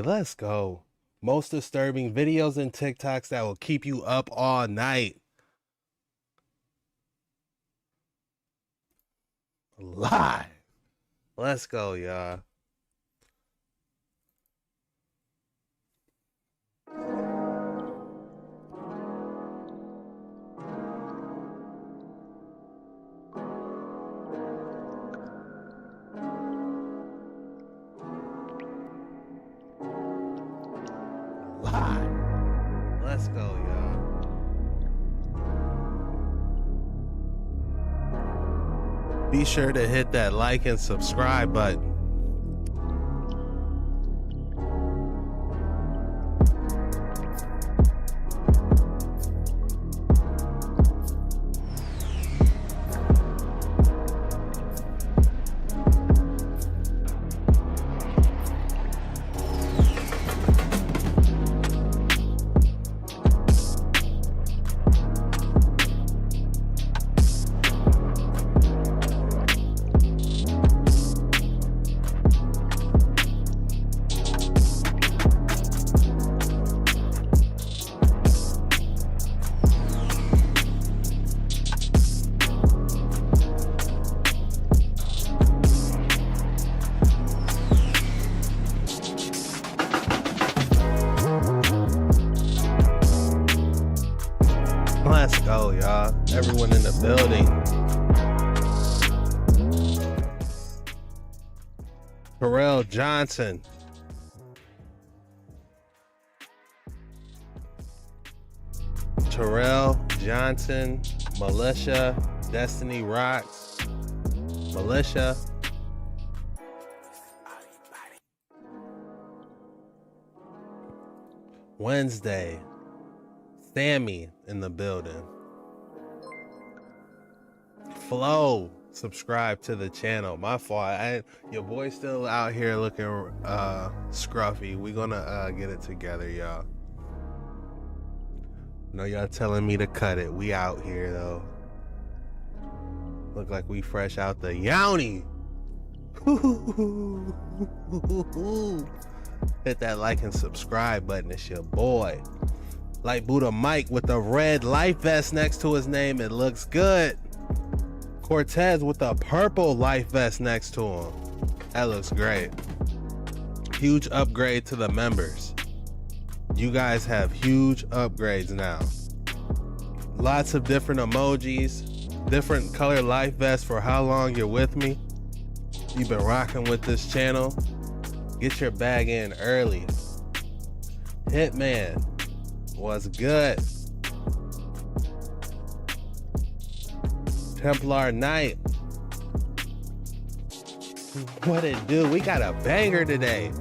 let's go. Most disturbing videos and TikToks that will keep you up all night. Live. Let's go, y'all. Let's go, y'all. Be sure to hit that like and subscribe button. Let's go, y'all. Everyone in the building. Terrell Johnson. Terrell Johnson. Militia. Destiny Rocks. Militia. Wednesday. Sammy in the building. Flo, subscribe to the channel. My fault. Your boy's still out here looking scruffy. We gonna get it together, y'all. No, y'all telling me to cut it. We out here though. Look like we fresh out the Yownie. Hit that like and subscribe button. It's your boy. Light Buddha Mike with the red life vest next to his name. It looks good. Cortez with the purple life vest next to him. That looks great. Huge upgrade to the members. You guys have huge upgrades now. Lots of different emojis, different color life vests for how long you're with me. You've been rocking with this channel. Get your bag in early. Hitman. What's good? Templar Knight. What it do? We got a banger today.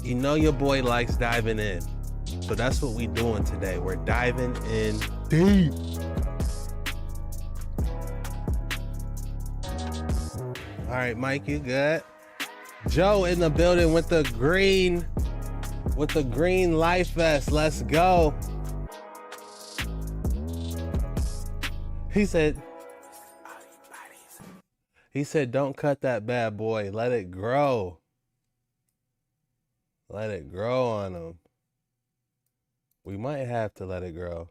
You know your boy likes diving in. So that's what we doing today. We're diving in deep. All right, Mike, you good? Joe in the building with the green life vest. Let's go. He said, don't cut that bad boy. Let it grow. Let it grow on him. We might have to let it grow,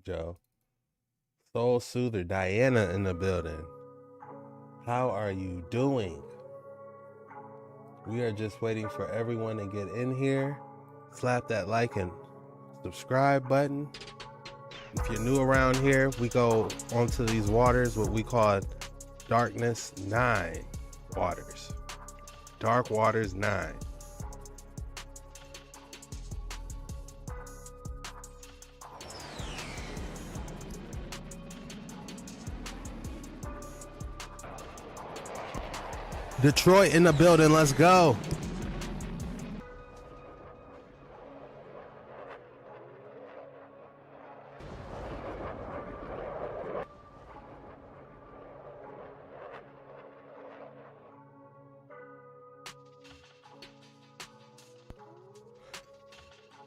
Joe. Soul Soother, Diana in the building. How are you doing? We are just waiting for everyone to get in here. Slap that like and subscribe button. If you're new around here, we go onto these waters, what we call Darkness 9 waters. Dark Waters 9. Detroit in the building, let's go.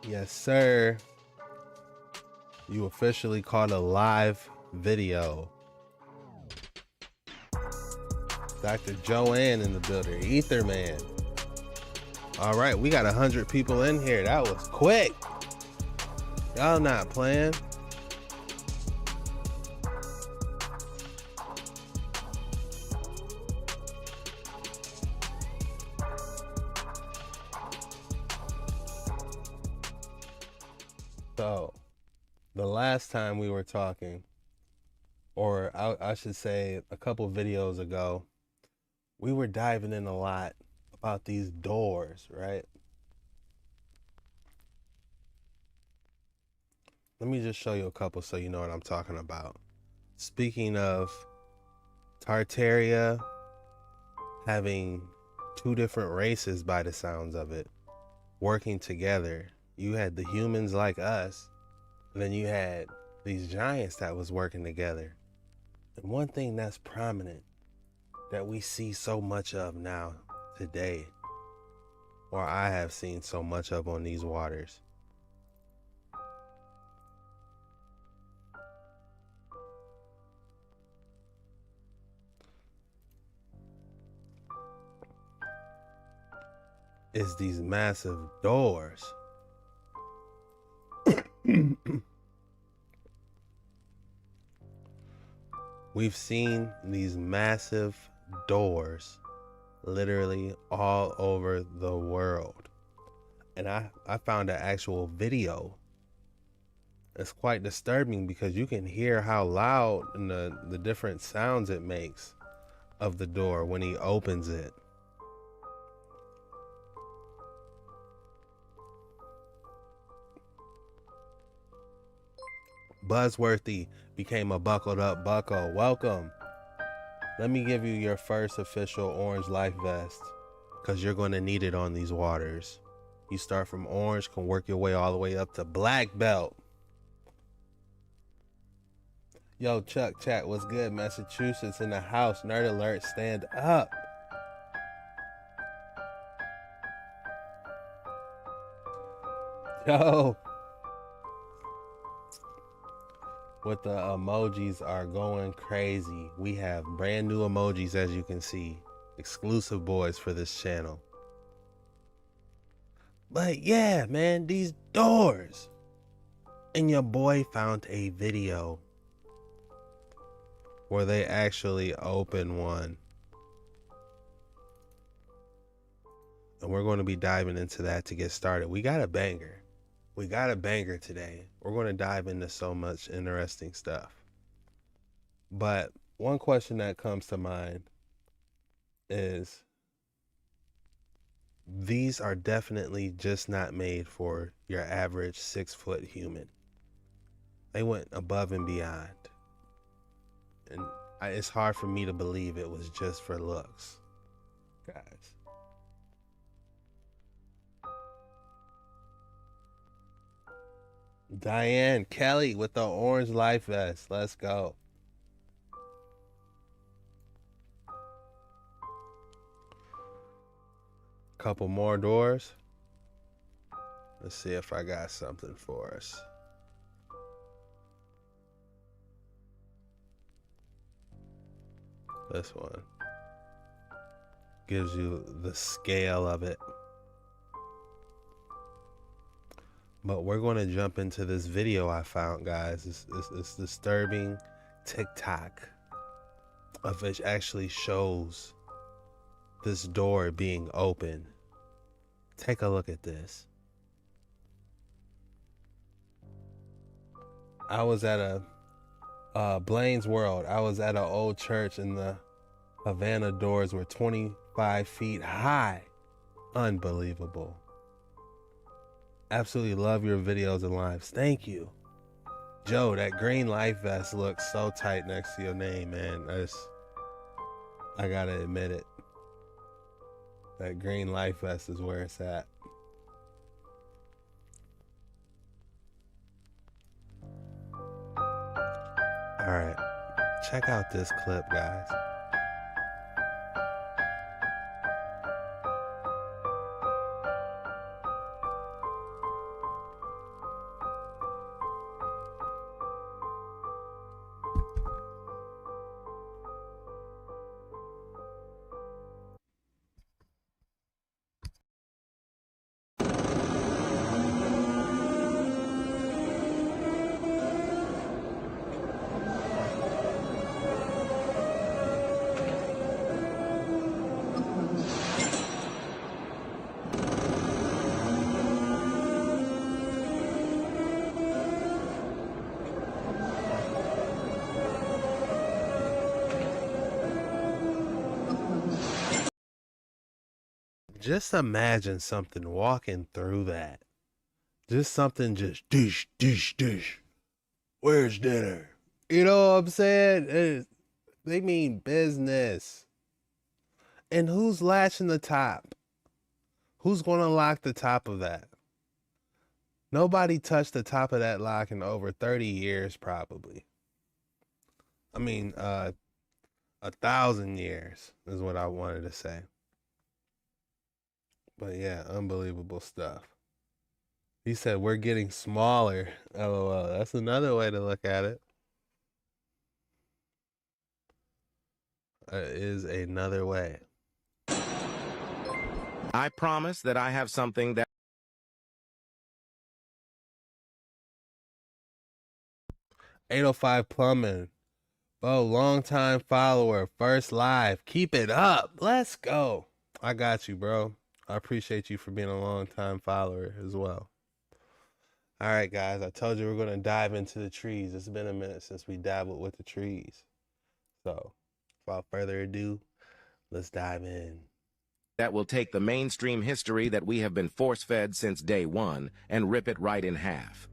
Yes, sir. You officially caught a live video. Dr. Joanne in the building. Ether Man. All right, we got 100 people in here. That was quick. Y'all not playing. So, the last time we were talking, or I should say a couple videos ago, we were diving in a lot about these doors, right? Let me just show you a couple so you know what I'm talking about. Speaking of Tartaria having two different races by the sounds of it working together. You had the humans like us, and then you had these giants that was working together. And one thing that's prominent that we see so much of now today, or I have seen so much of on these waters, is these massive doors. We've seen these massive doors literally all over the world. And I found an actual video. It's quite disturbing because you can hear how loud and the different sounds it makes of the door when he opens it. Buzzworthy became a buckled up bucko. Welcome. Let me give you your first official orange life vest because you're going to need it on these waters. You start from orange, can work your way all the way up to black belt. Yo, Chuck Chat, what's good? Massachusetts in the house. Nerd alert, stand up. Yo. What the emojis are going crazy. We have brand new emojis, as you can see. Exclusive boys for this channel. But yeah, man, these doors. And your boy found a video where they actually open one. And we're going to be diving into that to get started. We got a banger. We got a banger today. We're going to dive into so much interesting stuff. But one question that comes to mind is, these are definitely just not made for your average 6-foot human. They went above and beyond. And it's hard for me to believe it was just for looks, guys. Diane Kelly with the orange life vest. Let's go. Couple more doors. Let's see if I got something for us. This one gives you the scale of it. But we're going to jump into this video I found, guys. It's disturbing TikTok of which actually shows this door being open. Take a look at this. I was at a Blaine's World. I was at an old church and the Havana doors were 25 feet high. Unbelievable. Absolutely love your videos and lives. Thank you. Joe, that green life vest looks so tight next to your name, man. I gotta admit it. That green life vest is where it's at. All right, check out this clip, guys. just imagine something walking through that. Just something just dish, dish, dish. Where's dinner? You know what I'm saying? They mean business. And who's latching the top? Who's going to lock the top of that? Nobody touched the top of that lock in over 30 years, probably. I mean, 1,000 years is what I wanted to say. But yeah, unbelievable stuff. He said, we're getting smaller. LOL. That's another way to look at it. Is another way. I promise that I have something that 805 Plumbing. Bo, long time follower, first live. Keep it up. Let's go. I got you, bro. I appreciate you for being a long time follower as well. All right, guys. I told you we're going to dive into the trees. It's been a minute since we dabbled with the trees. So, without further ado, let's dive in. that will take the mainstream history that we have been force-fed since day one and rip it right in half.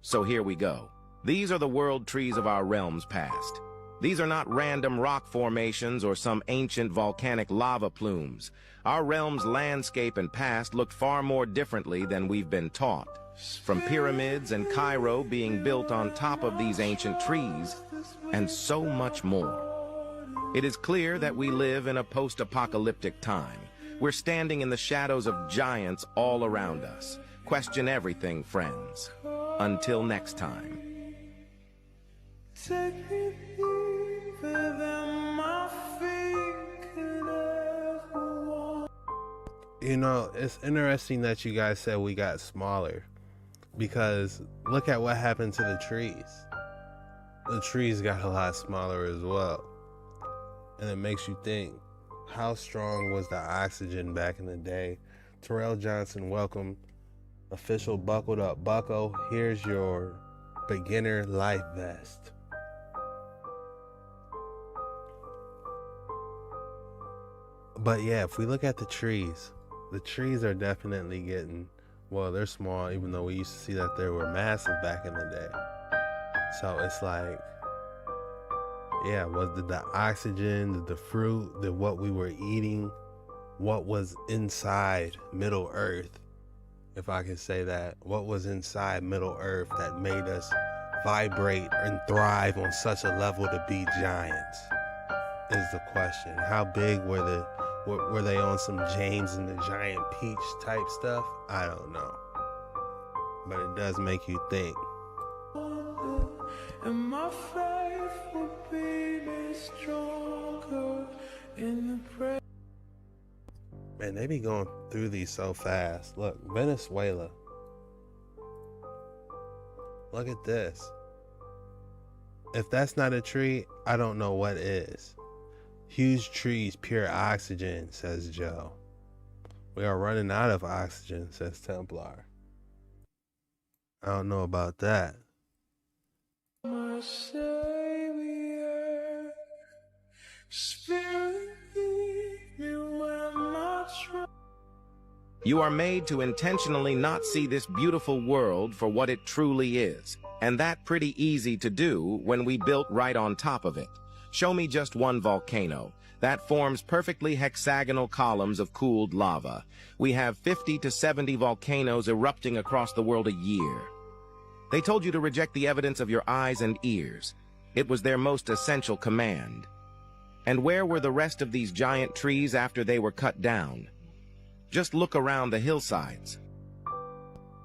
So here we go. These are the world trees of our realms past. These are not random rock formations or some ancient volcanic lava plumes. Our realm's landscape and past looked far more differently than we've been taught. From pyramids and Cairo being built on top of these ancient trees, and so much more. It is clear that we live in a post-apocalyptic time. We're standing in the shadows of giants all around us. Question everything, friends. Until next time. Take me deeper than my feet could ever walk. You know, it's interesting that you guys said we got smaller, because look at what happened to the trees. The trees got a lot smaller as well. And it makes you think, how strong was the oxygen back in the day? Terrell Johnson, welcome. Official buckled up bucko. Here's your beginner life vest. But yeah, if we look at the trees are definitely getting, well, they're small, even though we used to see that they were massive back in the day. So it's like, yeah, was the oxygen, the fruit, what we were eating, what was inside Middle Earth, if I can say that, what was inside Middle Earth that made us vibrate and thrive on such a level to be giants, is the question. How big were they on some James and the Giant Peach type stuff? I don't know. But it does make you think. And my faith will be made stronger in the prayer. Man, they be going through these so fast. Look, Venezuela. Look at this. If that's not a tree, I don't know what is. Huge trees, pure oxygen, says Joe. We are running out of oxygen, says Templar. I don't know about that. My Savior, Spirit, lead me where my trust. You are made to intentionally not see this beautiful world for what it truly is, and that pretty easy to do when we built right on top of it. Show me just one volcano. That forms perfectly hexagonal columns of cooled lava. We have 50 to 70 volcanoes erupting across the world a year. They told you to reject the evidence of your eyes and ears. It was their most essential command. And where were the rest of these giant trees after they were cut down? Just look around the hillsides.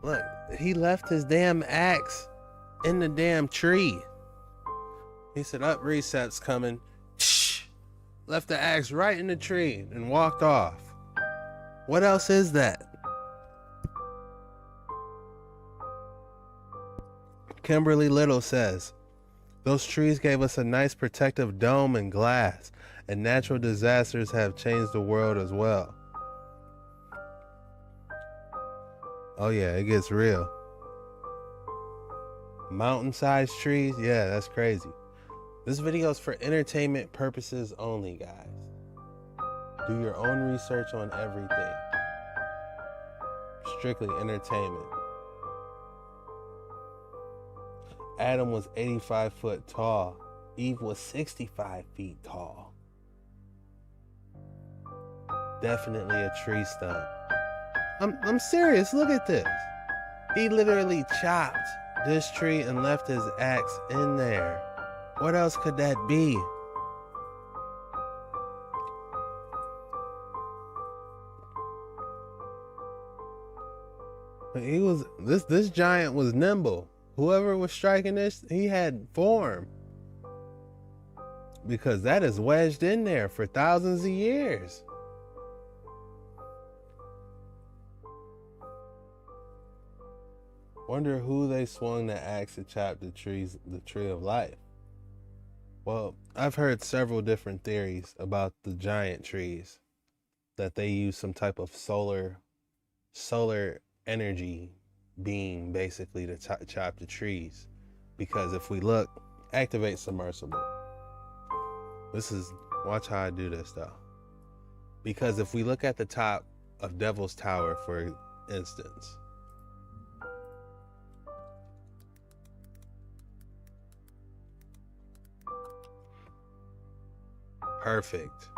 Look, he left his damn axe in the damn tree. He said, up, reset's coming. Shh. Left the axe right in the tree and walked off. What else is that? Kimberly Little says, those trees gave us a nice protective dome and glass, and natural disasters have changed the world as well. Oh yeah, it gets real. Mountain-sized trees? Yeah, that's crazy. This video is for entertainment purposes only, guys. Do your own research on everything. strictly entertainment. Adam was 85 foot tall. Eve was 65 feet tall. Definitely a tree stump. I'm serious, look at this. He literally chopped this tree and left his axe in there. What else could that be? This giant was nimble. Whoever was striking this, he had form. Because that is wedged in there for thousands of years. Wonder who they swung the axe to chop the tree of life. Well, I've heard several different theories about the giant trees, that they use some type of solar energy beam basically to chop the trees. Because if we look, activate submersible. Watch how I do this though. Because if we look at the top of Devil's Tower, for instance, perfect.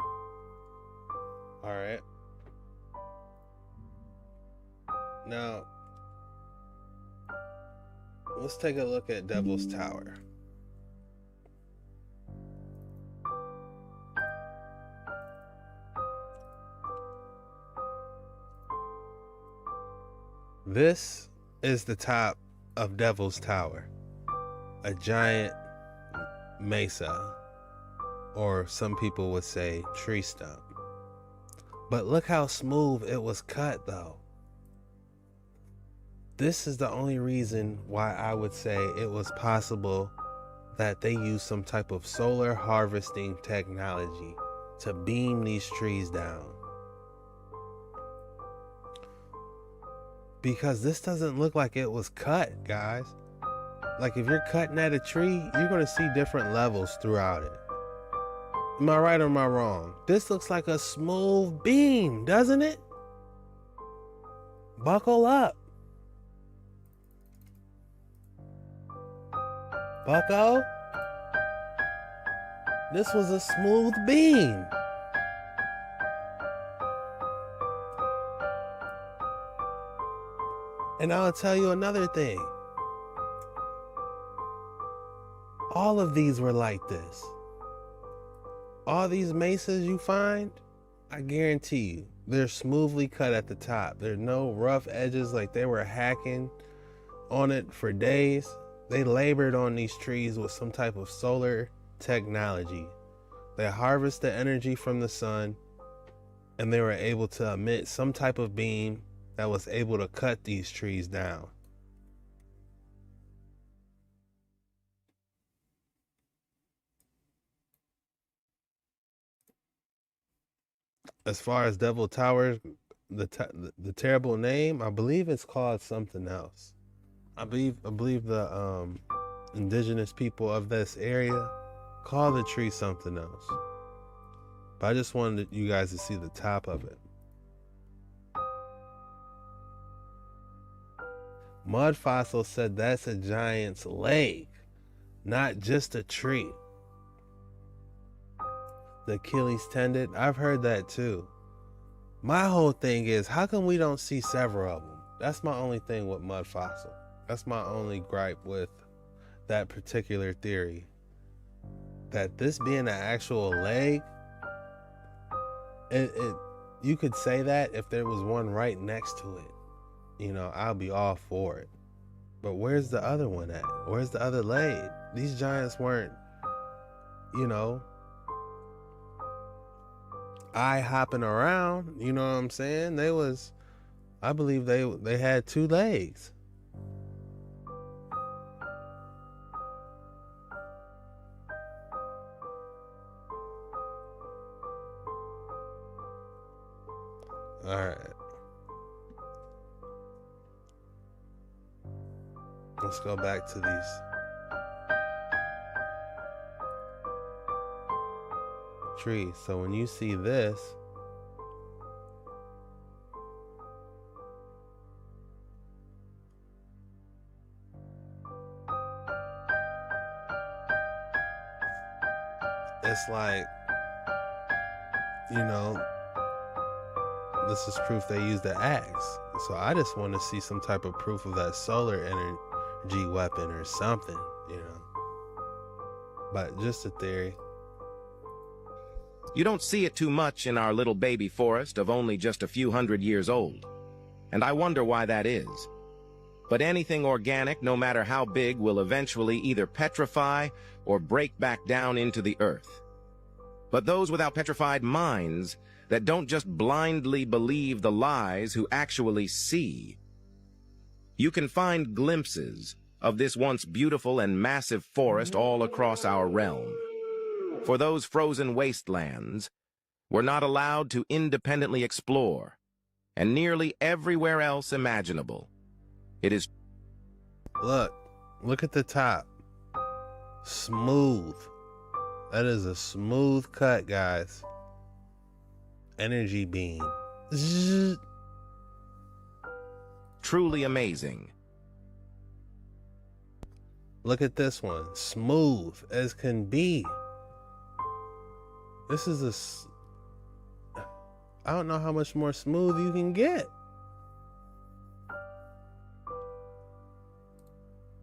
All right. Now, let's take a look at Devil's Tower. This is the top of Devil's Tower, a giant mesa, or some people would say tree stump. But look how smooth it was cut though. This is the only reason why I would say it was possible that they used some type of solar harvesting technology to beam these trees down. Because this doesn't look like it was cut, guys. Like if you're cutting at a tree, you're gonna see different levels throughout it. Am I right or am I wrong? This looks like a smooth beam, doesn't it? Buckle up. Bucko? This was a smooth beam. And I'll tell you another thing. All of these were like this. All these mesas you find, I guarantee you, they're smoothly cut at the top. There's no rough edges like they were hacking on it for days. They labored on these trees with some type of solar technology. They harvest the energy from the sun, and they were able to emit some type of beam that was able to cut these trees down. As far as Devil Tower, the terrible name, I believe it's called something else. I believe the indigenous people of this area call the tree something else. But I just wanted you guys to see the top of it. Mud Fossil said that's a giant's leg, not just a tree. The Achilles tendon, I've heard that too. My whole thing is, how come we don't see several of them? That's my only thing with Mud Fossil. That's my only gripe with that particular theory. That this being an actual leg, you could say that if there was one right next to it. You know, I'll be all for it. But where's the other one at? Where's the other leg? These giants weren't, you know, eye hopping around. You know what I'm saying? I believe they had two legs. All right. Let's go back to these trees. So when you see this, it's like, you know, this is proof they used the axe. So I just want to see some type of proof of that solar energy weapon or something, you know. But just a theory. You don't see it too much in our little baby forest of only just a few hundred years old. And I wonder why that is. But anything organic, no matter how big, will eventually either petrify or break back down into the earth. But those without petrified minds that don't just blindly believe the lies who actually see. You can find glimpses of this once beautiful and massive forest all across our realm. For those frozen wastelands were not allowed to independently explore, and nearly everywhere else imaginable. It is... Look at the top. Smooth. That is a smooth cut, guys. Energy beam. Zzz. truly amazing. Look at this one. Smooth as can be. This is I don't know how much more smooth you can get.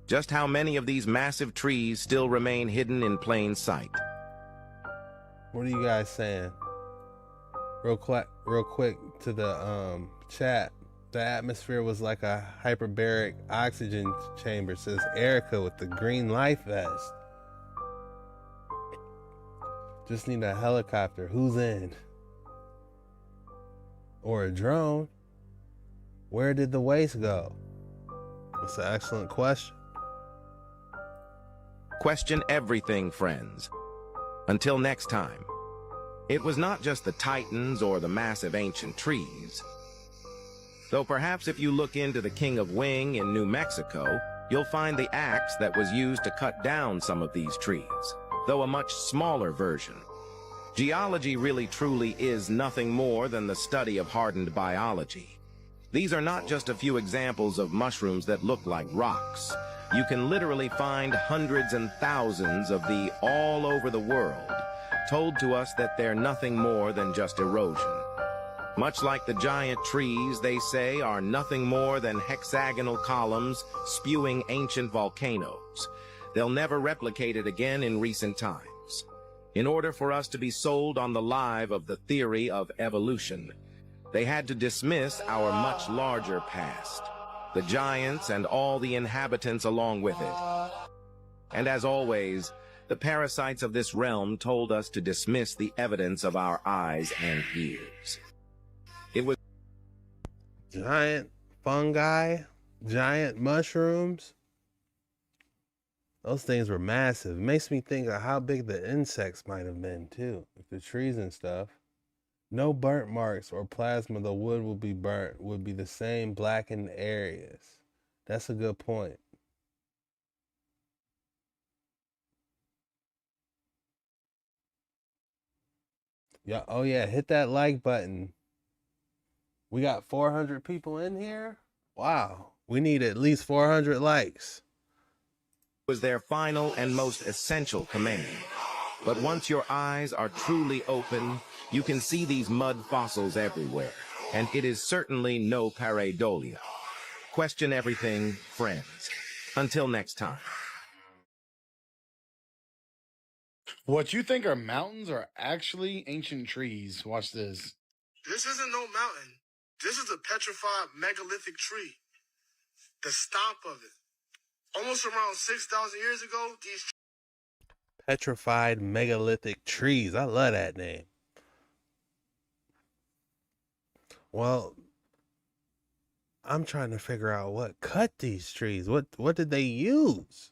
Just how many of these massive trees still remain hidden in plain sight? What are you guys saying? Real quick to the chat. The atmosphere was like a hyperbaric oxygen chamber, says Erica with the green life vest. Just need a helicopter. Who's in? Or a drone? Where did the waste go? That's an excellent question. Question everything, friends. Until next time. It was not just the titans or the massive ancient trees. Though perhaps if you look into the King of Wing in New Mexico, you'll find the axe that was used to cut down some of these trees, though a much smaller version. Geology really truly is nothing more than the study of hardened biology. These are not just a few examples of mushrooms that look like rocks. You can literally find hundreds and thousands of these all over the world, told to us that they're nothing more than just erosion. Much like the giant trees, they say, are nothing more than hexagonal columns spewing ancient volcanoes. They'll never replicate it again in recent times. In order for us to be sold on the lie of the theory of evolution, they had to dismiss our much larger past, the giants and all the inhabitants along with it. And as always, the parasites of this realm told us to dismiss the evidence of our eyes and ears. It was Giant fungi, giant mushrooms. Those things were massive. It makes me think of how big the insects might have been too. If the trees and stuff. No burnt marks or plasma, the wood will be burnt, would be the same blackened areas. That's a good point. Yeah, oh yeah, hit that like button. We got 400 people in here? Wow, we need at least 400 likes. Was their final and most essential command. But once your eyes are truly open, you can see these mud fossils everywhere, and it is certainly no pareidolia. Question everything, friends. Until next time. What you think are mountains are actually ancient trees. Watch this. This isn't no mountain. This is a petrified megalithic tree. The stomp of it. Almost around 6,000 years ago, these Petrified megalithic trees. I love that name. Well, I'm trying to figure out what cut these trees. What did they use?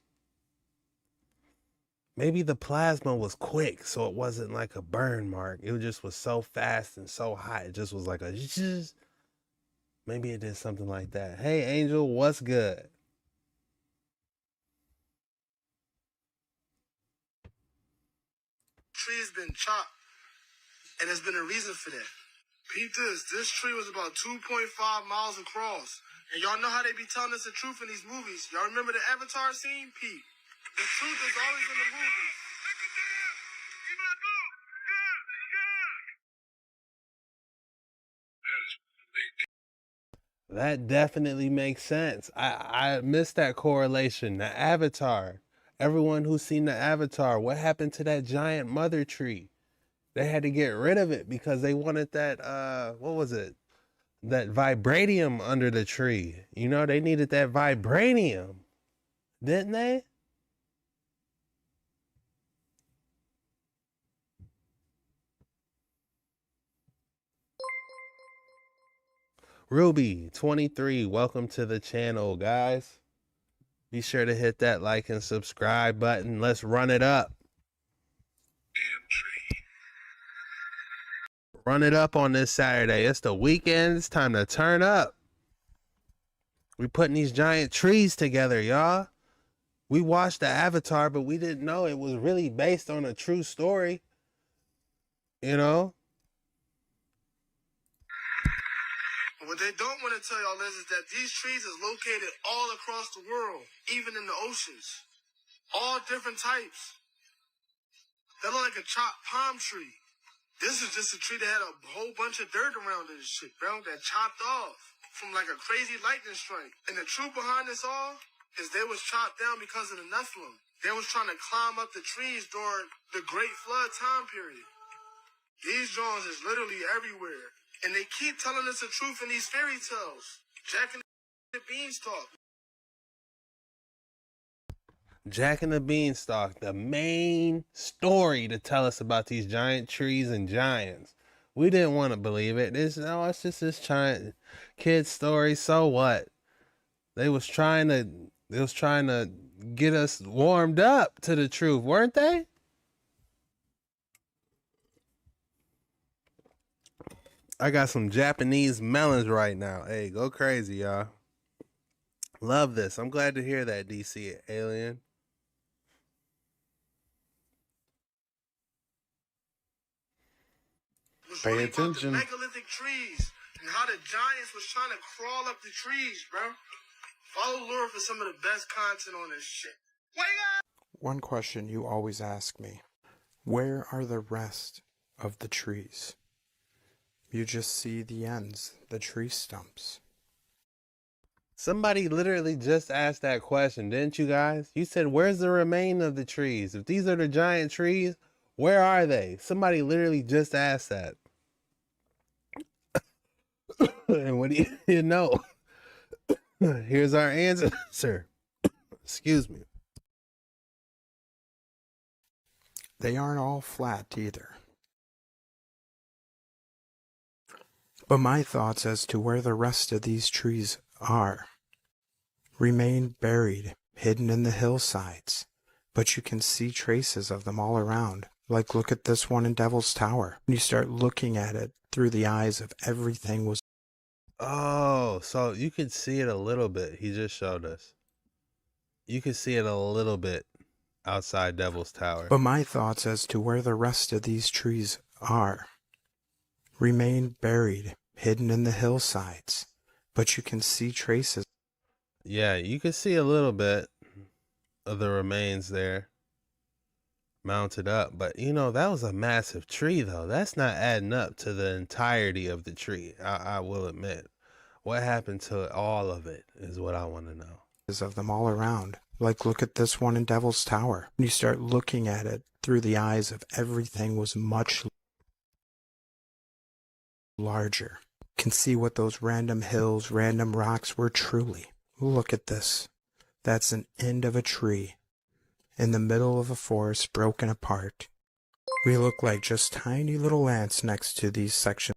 Maybe the plasma was quick, so it wasn't like a burn mark. It just was so fast and so hot. It just was like a zzz. Maybe it did something like that. Hey, Angel, what's good? trees been chopped, and there's been a reason for that. Peep this. This tree was about 2.5 miles across. And y'all know how they be telling us the truth in these movies. Y'all remember the Avatar scene? Peep. The truth is always in the movies. That definitely makes sense. I missed that correlation. The Avatar. Everyone who's seen the Avatar, what happened to that giant mother tree? They had to get rid of it because they wanted that what was it? That vibranium under the tree. You know, they needed that vibranium. Didn't they? Ruby 23, welcome to the channel, guys. Be sure to hit that like and subscribe button. Let's run it up. Run it up on this Saturday. It's the weekend. It's time to turn up. We putting these giant trees together, y'all. We watched the Avatar, but we didn't know it was really based on a true story. You know? What they don't want to tell y'all is that these trees is located all across the world, even in the oceans. All different types. They look like a chopped palm tree. This is just a tree that had a whole bunch of dirt around it and shit, bro, that chopped off from like a crazy lightning strike. And the truth behind this all is they was chopped down because of the Nephilim. They was trying to climb up the trees during the Great Flood time period. These Jones is literally everywhere. And they keep telling us the truth in these fairy tales. Jack and the Beanstalk. Jack and the Beanstalk, the main story to tell us about these giant trees and giants. We didn't want to believe it. It's just this giant kid story. So what? They was trying to get us warmed up to the truth, weren't they? I got some Japanese melons right now. Hey, go crazy, y'all. Love this. I'm glad to hear that, DC Alien. Pay Really attention. about the megalithic trees and how the giants was trying to crawl up the trees, bro. Follow Laura for some of the best content on this shit. Wake up! One question you always ask me, where are the rest of the trees? You just see the ends, the tree stumps. Somebody literally just asked that question, didn't you guys? You said, where's the remain of the trees? If these are the giant trees, where are they? Somebody literally just asked that. And what do you know? Here's our answer. Excuse me. They aren't all flat either. But my thoughts as to where the rest of these trees are remain buried, hidden in the hillsides, but you can see traces of them all around. Like, look at this one in Devil's Tower. When you start looking at it through the eyes of everything was... Oh, so you could see it a little bit. He just showed us. You could see it a little bit outside Devil's Tower. But my thoughts as to where the rest of these trees are remain buried, hidden in the hillsides, but you can see traces. Yeah, you can see a little bit of the remains there mounted up. But, you know, that was a massive tree, though. That's not adding up to the entirety of the tree, I will admit. What happened to all of it is what I want to know. Of them all around. Like, look at this one in Devil's Tower. When you start looking at it through the eyes of everything was much larger. You can see what those random hills, random rocks were truly. Look at this. That's an end of a tree in the middle of a forest broken apart. We look like just tiny little ants next to these sections.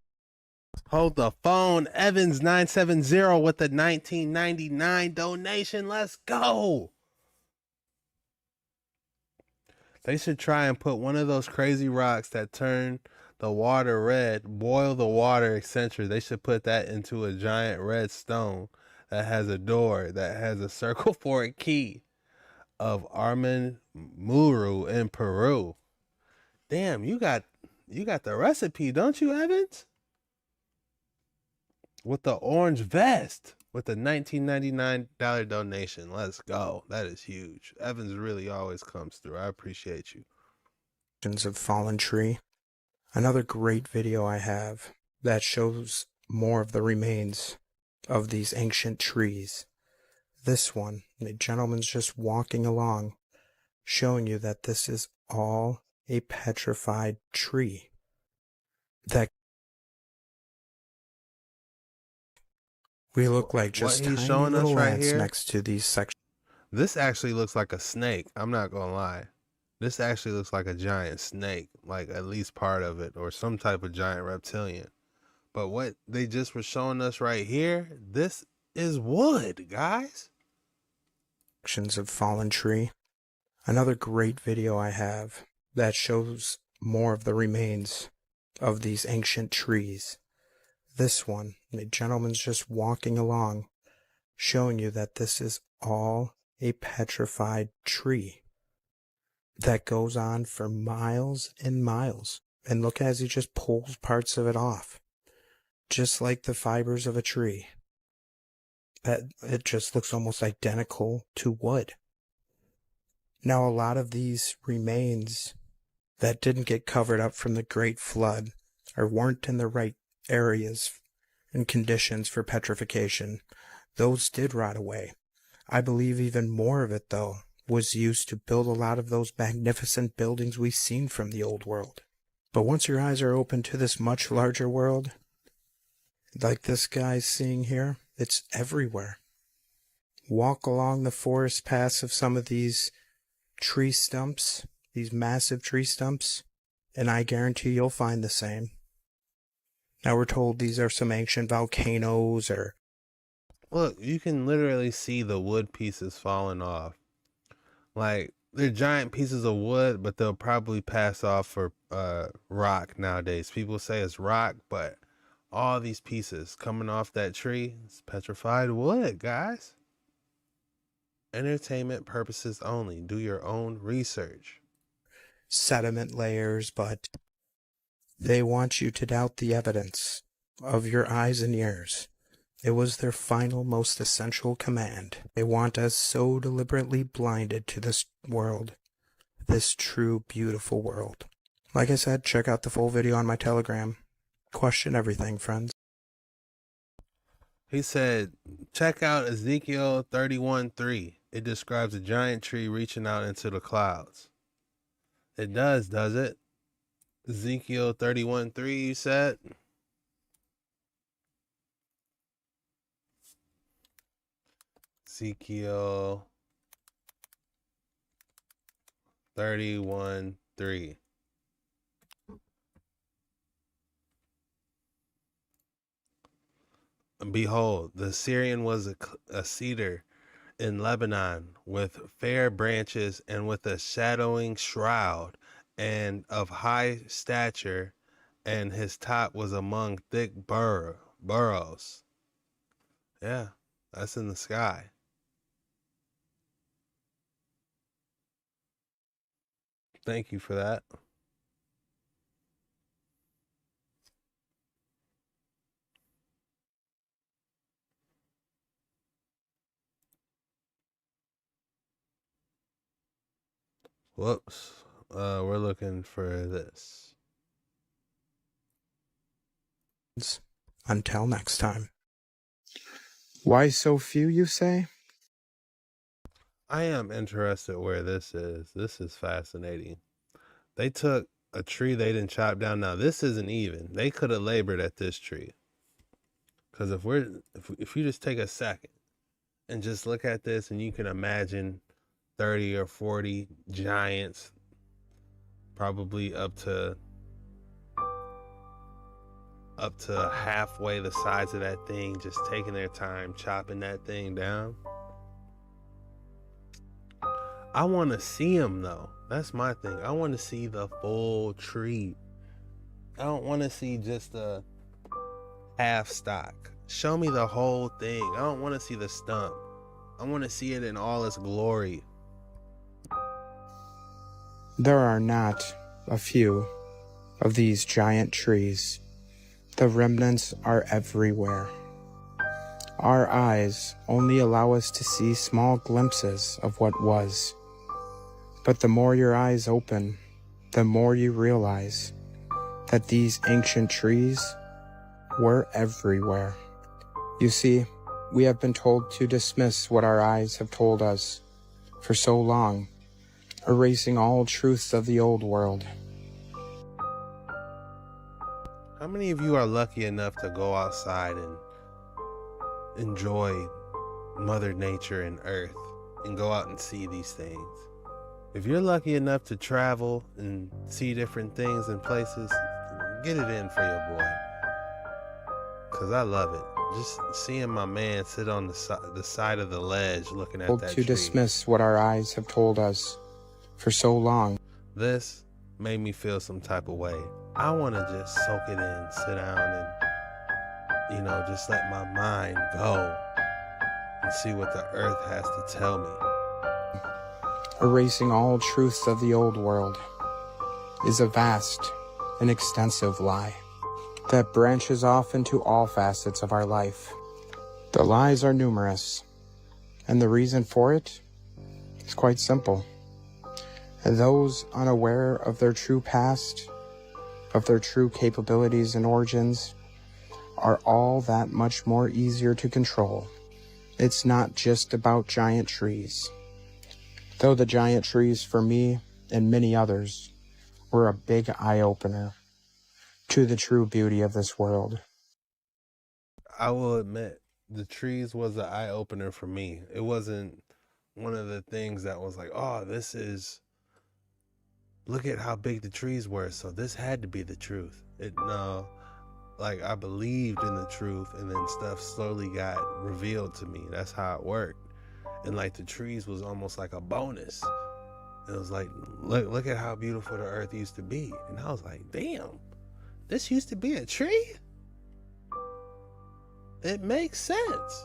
Hold the phone. Evans970 with the 1999 donation. Let's go. They should try and put one of those crazy rocks that turn the water red, boil the water, etc. They should put that into a giant red stone that has a door that has a circle for a key of Armin Muru in Peru. Damn, you got the recipe, don't you, Evans? With the orange vest with the $19.99 donation. Let's go. That is huge. Evans really always comes through. I appreciate you. Of fallen tree. Another great video I have that shows more of the remains of these ancient trees. This one, the gentleman's just walking along, showing you that this is all a petrified tree. That we look like just What he's tiny showing us little right ants here, next to these sections. this actually looks like a snake. I'm not gonna lie. This actually looks like a giant snake, like at least part of it, or some type of giant reptilian. But what they just were showing us right here, this is wood, guys. Of fallen tree. Another great video I have that shows more of the remains of these ancient trees. This one, the gentleman's just walking along, showing you that this is all a petrified tree that goes on for miles and miles. And look as he just pulls parts of it off, just like the fibers of a tree. That it just looks almost identical to wood. Now, a lot of these remains that didn't get covered up from the Great Flood or weren't in the right areas and conditions for petrification, those did rot away. I believe even more of it, though, was used to build a lot of those magnificent buildings we've seen from the old world. But once your eyes are open to this much larger world, like this guy's seeing here, it's everywhere. Walk along the forest paths of some of these tree stumps, these massive tree stumps, and I guarantee you'll find the same. Now we're told these are some ancient volcanoes or... Look, you can literally see the wood pieces falling off. Like, they're giant pieces of wood, but they'll probably pass off for rock nowadays. People say it's rock, but all these pieces coming off that tree, it's petrified wood, guys. Entertainment purposes only. Do your own research. sediment layers, but they want you to doubt the evidence of your eyes and ears. It was their final, most essential command. They want us so deliberately blinded to this world, this true, beautiful world. Like I said, check out the full video on my Telegram. Question everything, friends. He said, check out Ezekiel 31:3. It describes a giant tree reaching out into the clouds. It does it? Ezekiel 31:3, you said? Ezekiel 31:3. And behold, the Syrian was a cedar in Lebanon with fair branches and with a shadowing shroud and of high stature, and his top was among thick burrows. Yeah, that's in the sky. Thank you for that. Whoops. We're looking for this. Until next time. Why so few, you say? I am interested where this is. This is fascinating. They took a tree they didn't chop down. Now this isn't even. They could have labored at this tree. Because if you just take a second and just look at this, and you can imagine 30 or 40 giants, probably up to halfway the size of that thing, just taking their time chopping that thing down. I want to see them though. That's my thing. I want to see the full tree. I don't want to see just a half stock. Show me the whole thing. I don't want to see the stump. I want to see it in all its glory. There are not a few of these giant trees. The remnants are everywhere. Our eyes only allow us to see small glimpses of what was. But the more your eyes open, the more you realize that these ancient trees were everywhere. You see, We have been told to dismiss what our eyes have told us for so long, erasing all truths of the old world. How many of you are lucky enough to go outside and enjoy Mother Nature and Earth and go out and see these things? If you're lucky enough to travel and see different things and places, get it in for your boy. Cause I love it. Just seeing my man sit on the side of the ledge looking at that To tree. dismiss what our eyes have told us for so long. This made me feel some type of way. I want to just soak it in, sit down and, just let my mind go and see what the earth has to tell me. Erasing all truths of the old world is a vast and extensive lie that branches off into all facets of our life. The lies are numerous, and the reason for it is quite simple. And those unaware of their true past, of their true capabilities and origins, are all that much more easier to control. It's not just about giant trees. Though the giant trees for me and many others were a big eye-opener to the true beauty of this world. I will admit, the trees was an eye-opener for me. It wasn't one of the things that was like, oh, look at how big the trees were, so this had to be the truth. No, like I believed in the truth, and then stuff slowly got revealed to me. That's how it worked. And like the trees was almost like a bonus. It was like, look at how beautiful the earth used to be. And I was like, damn, this used to be a tree? It makes sense.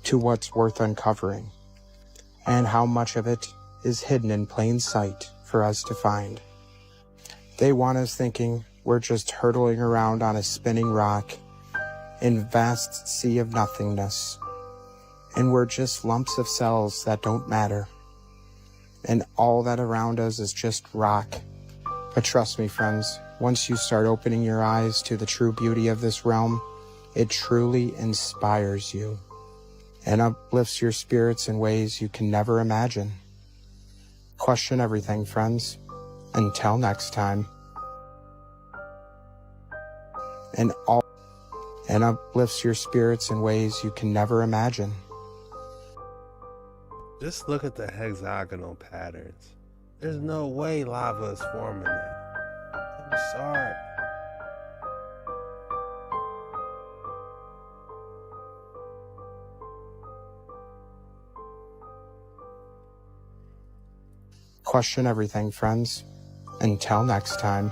To what's worth uncovering, and how much of it is hidden in plain sight for us to find. They want us thinking we're just hurtling around on a spinning rock in vast sea of nothingness, and we're just lumps of cells that don't matter, and all that around us is just rock. But trust me, friends, once you start opening your eyes to the true beauty of this realm, it truly inspires you and uplifts your spirits in ways you can never imagine. Question everything, friends. Until next time. And uplifts your spirits in ways you can never imagine. Just look at the hexagonal patterns. There's no way lava is forming that. I'm sorry. Question everything, friends. Until next time.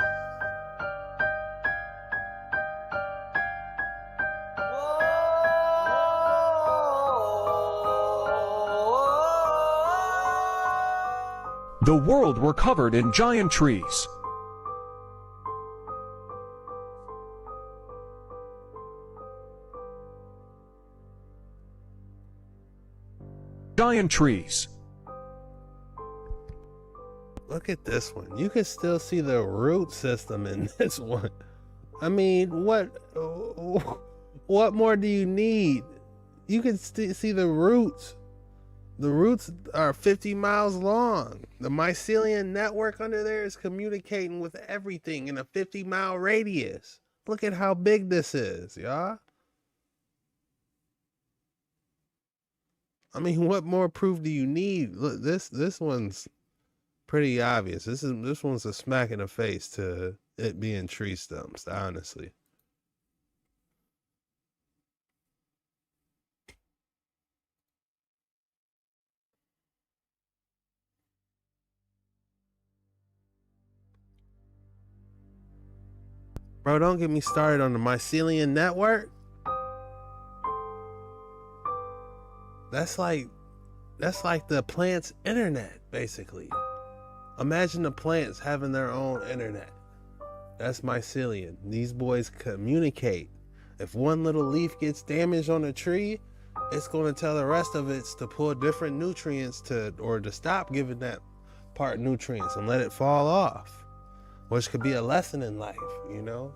The world were covered in giant trees. Giant trees. Look at this one. You can still see the root system in this one. I mean, what more do you need? You can see the roots. The roots are 50 miles long. The mycelium network under there is communicating with everything in a 50-mile radius. Look at how big this is, y'all. I mean, what more proof do you need? Look, this one's pretty obvious. This one's a smack in the face to it being tree stumps, honestly. Bro, don't get me started on the mycelium network. That's like the plant's internet, basically. Imagine the plants having their own internet. That's mycelium. These boys communicate. If one little leaf gets damaged on a tree, it's going to tell the rest of it to pull different nutrients or to stop giving that part nutrients and let it fall off. Which could be a lesson in life,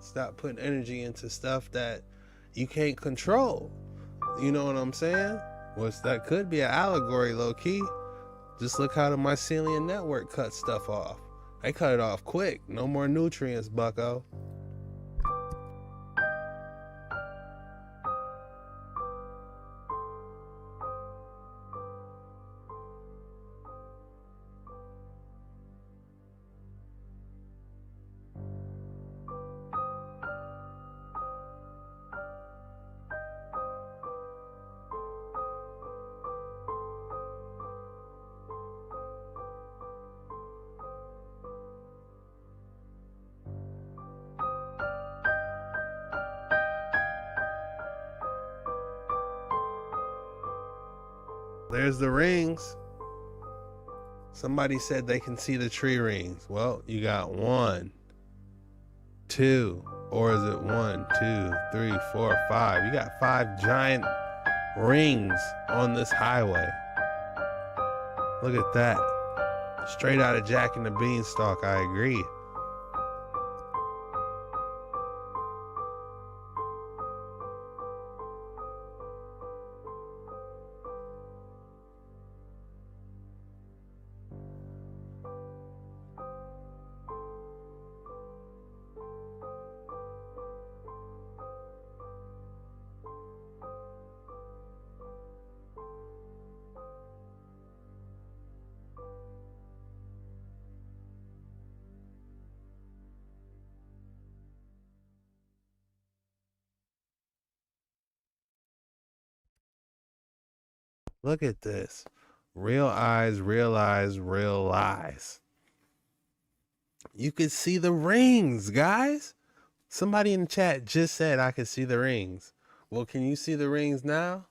Stop putting energy into stuff that you can't control. You know what I'm saying? Which that could be an allegory, low key. Just look how the mycelium network cut stuff off. They cut it off quick. No more nutrients, bucko. There's the rings. Somebody said they can see the tree rings. Well, you got 1, 2, or is it 1, 2, 3, 4, 5? You got 5 giant rings on this highway. Look at that. Straight out of Jack and the Beanstalk, I agree. Look at this. Real eyes realize real lies. You could see the rings, guys. Somebody in the chat just said I could see the rings. Well, can you see the rings now?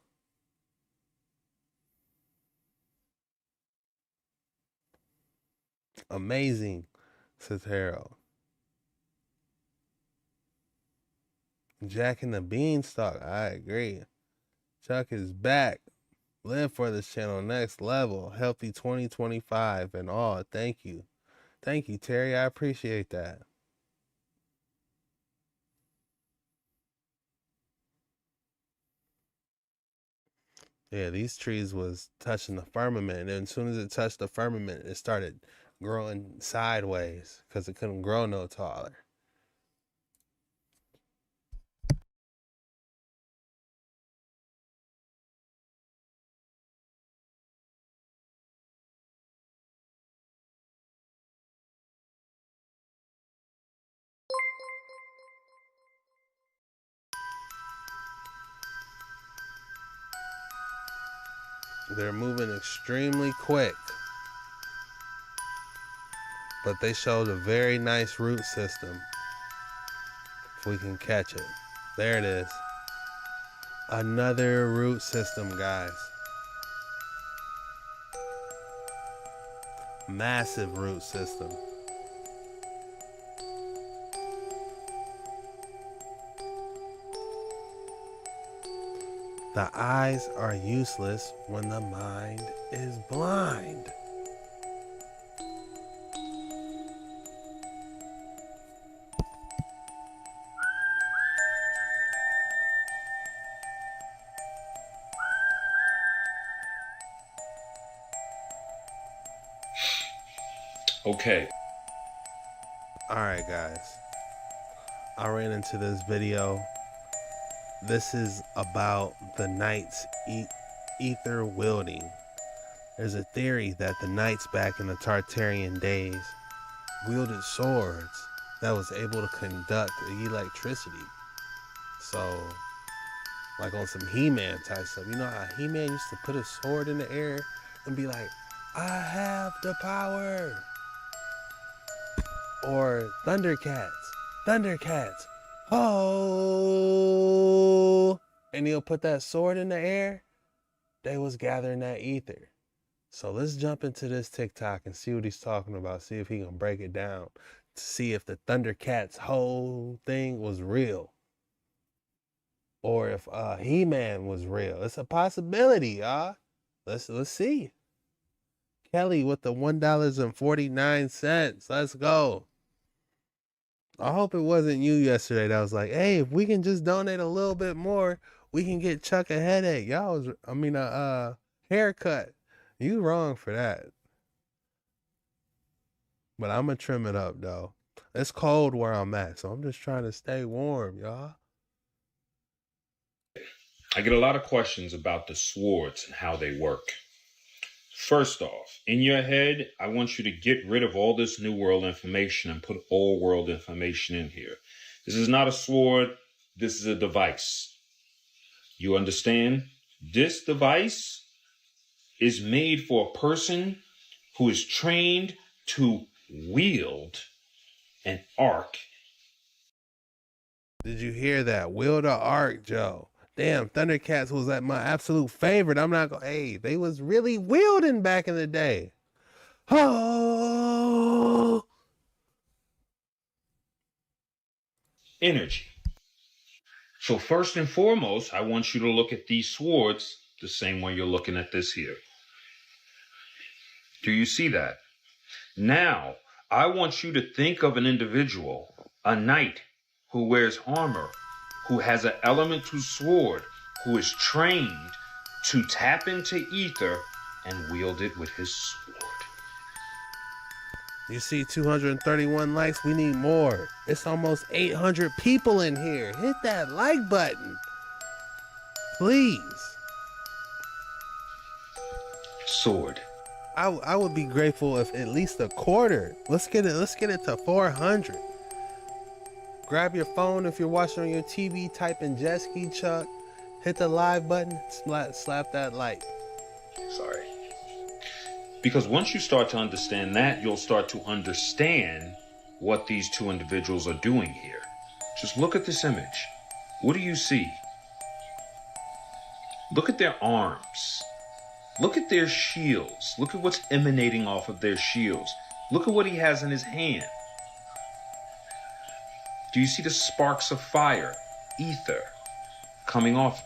Amazing, says Harold. Jack and the Beanstalk, I agree. Chuck is back. Live for this channel, next level, healthy 2025 and all. Thank you. Thank you, Terry. I appreciate that. Yeah, these trees was touching the firmament, and as soon as it touched the firmament, it started growing sideways because it couldn't grow no taller. They're moving extremely quick, but they showed a very nice root system. If we can catch it. There it is. Another root system, guys. Massive root system. The eyes are useless when the mind is blind. Okay. Alright, guys. I ran into this video. This is about the knights ether wielding. There's a theory that the knights back in the Tartarian days wielded swords that was able to conduct electricity. So, like on some He-Man type stuff. You know how He-Man used to put a sword in the air and be like, I have the power. Or Thundercats, oh, and he'll put that sword in the air. They was gathering that ether. So let's jump into this TikTok and see what he's talking about. See if he can break it down. To see if the Thundercats whole thing was real. Or if He-Man was real. It's a possibility, y'all. Let's see. Kelly with the $1.49. Let's go. I hope it wasn't you yesterday that was like, hey, if we can just donate a little bit more, we can get Chuck a headache. A haircut. You wrong for that. But I'm gonna trim it up though. It's cold where I'm at, so I'm just trying to stay warm, y'all. I get a lot of questions about the swords and how they work. First off, in your head, I want you to get rid of all this New World information and put Old World information in here. This is not a sword. This is a device. You understand? This device is made for a person who is trained to wield an arc. Did you hear that? Wield a arc, Joe. Damn, Thundercats was at my absolute favorite. I'm not gonna. Hey, they was really wielding back in the day. Oh, Energy. So first and foremost, I want you to look at these swords the same way you're looking at this here. Do you see that? Now, I want you to think of an individual, a knight who wears armor, who has an elemental sword, who is trained to tap into ether and wield it with his sword. you see 231 likes. We need more. It's almost 800 people in here. Hit that like button, please. Sword. I would be grateful if at least a quarter. Let's get it to 400. Grab your phone if you're watching on your TV, type in Jet Ski Chuck, hit the live button, slap that like. Sorry. Because once you start to understand that, you'll start to understand what these two individuals are doing here. Just look at this image. What do you see? Look at their arms. Look at their shields. Look at what's emanating off of their shields. Look at what he has in his hand. Do you see the sparks of fire, ether, coming off of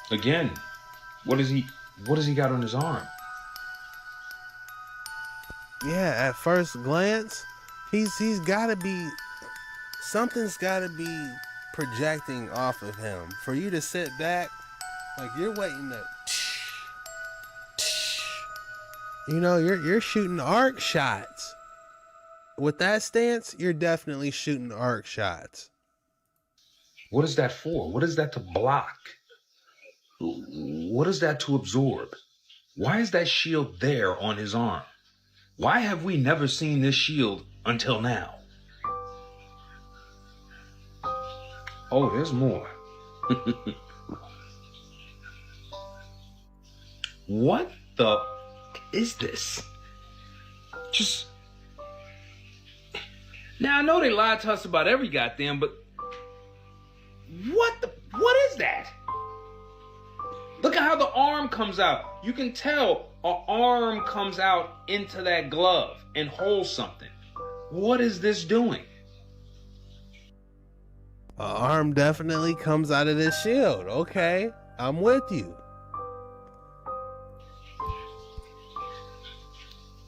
them? Again, what does he got on his arm? Yeah, at first glance, he's gotta be, something's gotta be projecting off of him. For you to sit back, like you're waiting to, you're shooting arc shots. With that stance, you're definitely shooting arc shots. What is that for? What is that to block? What is that to absorb? Why is that shield there on his arm? Why have we never seen this shield until now? Oh, there's more. What the is this? Just now I know they lied to us about every goddamn, but what is that? Look at how the arm comes out. You can tell an arm comes out into that glove and holds something. What is this doing? An arm definitely comes out of this shield. Okay, I'm with you.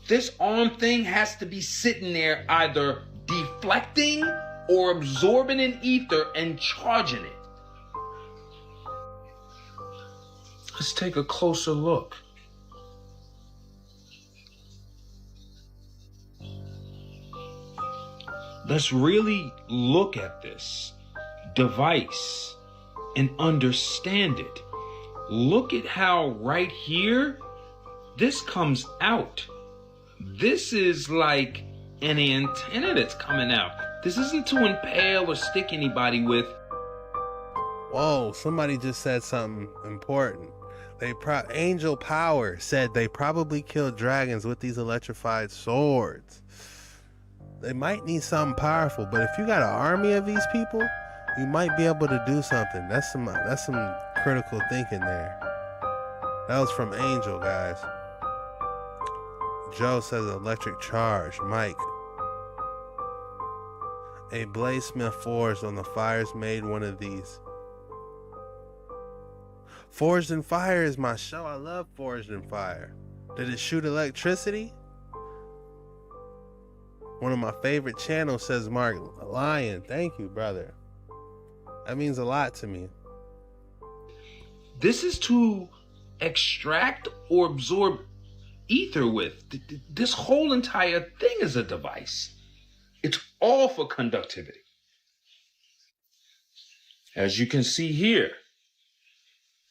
This arm thing has to be sitting there either deflecting or absorbing an ether and charging it. Let's take a closer look. Let's really look at this device and understand it. Look at how right here, this comes out. This is like an antenna that's coming out. This isn't to impale or stick anybody with. Whoa, somebody just said something important. Angel Power said they probably killed dragons with these electrified swords. They might need something powerful, but if you got an army of these people, you might be able to do something. That's some critical thinking there. That was from Angel, guys. Joe says electric charge. Mike. A bladesmith forged on the fires made one of these. Forged in Fire is my show. I love Forged in Fire. Did it shoot electricity? One of my favorite channels, says Mark Lion. Thank you, brother. That means a lot to me. This is to extract or absorb ether with. This whole entire thing is a device. It's all for conductivity. As you can see here,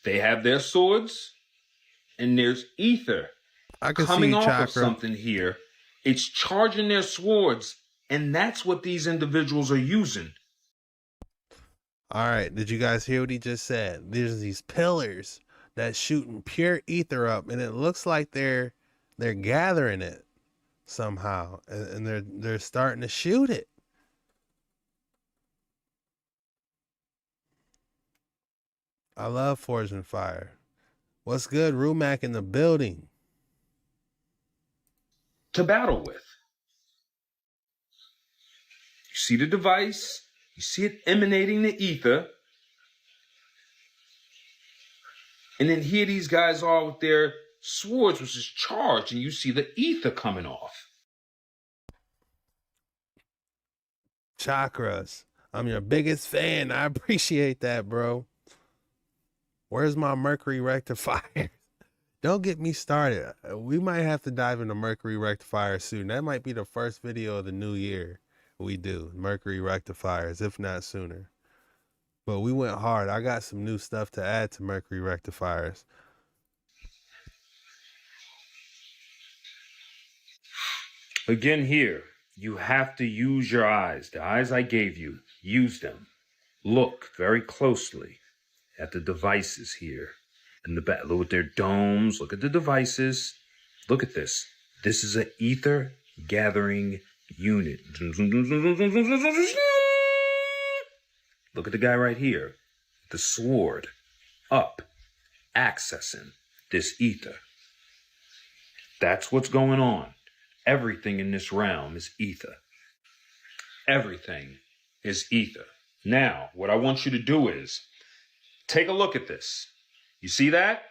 they have their swords, and there's ether coming off of something here. It's charging their swords, and that's what these individuals are using. All right, did you guys hear what he just said? There's these pillars that shooting pure ether up, and it looks like they're gathering it somehow, and they're starting to shoot it. I love Forged in Fire. What's good, Rumac in the building? To battle with. You see the device, you see it emanating the ether, and then here these guys are with their swords, which is charged, and you see the ether coming off. Chakras. I'm your biggest fan. I appreciate that, bro. Where's my Mercury rectifier? Don't get me started. We might have to dive into Mercury rectifier soon. That might be the first video of the new year we do. Mercury rectifiers, if not sooner. But we went hard. I got some new stuff to add to Mercury rectifiers. Again here, you have to use your eyes. The eyes I gave you, use them. Look very closely at the devices here in the back. Look at their domes. Look at the devices. Look at this. This is an ether gathering unit. Look at the guy right here. The sword up, accessing this ether. That's what's going on. Everything in this realm is ether. Everything is ether. Now, what I want you to do is take a look at this. You see that?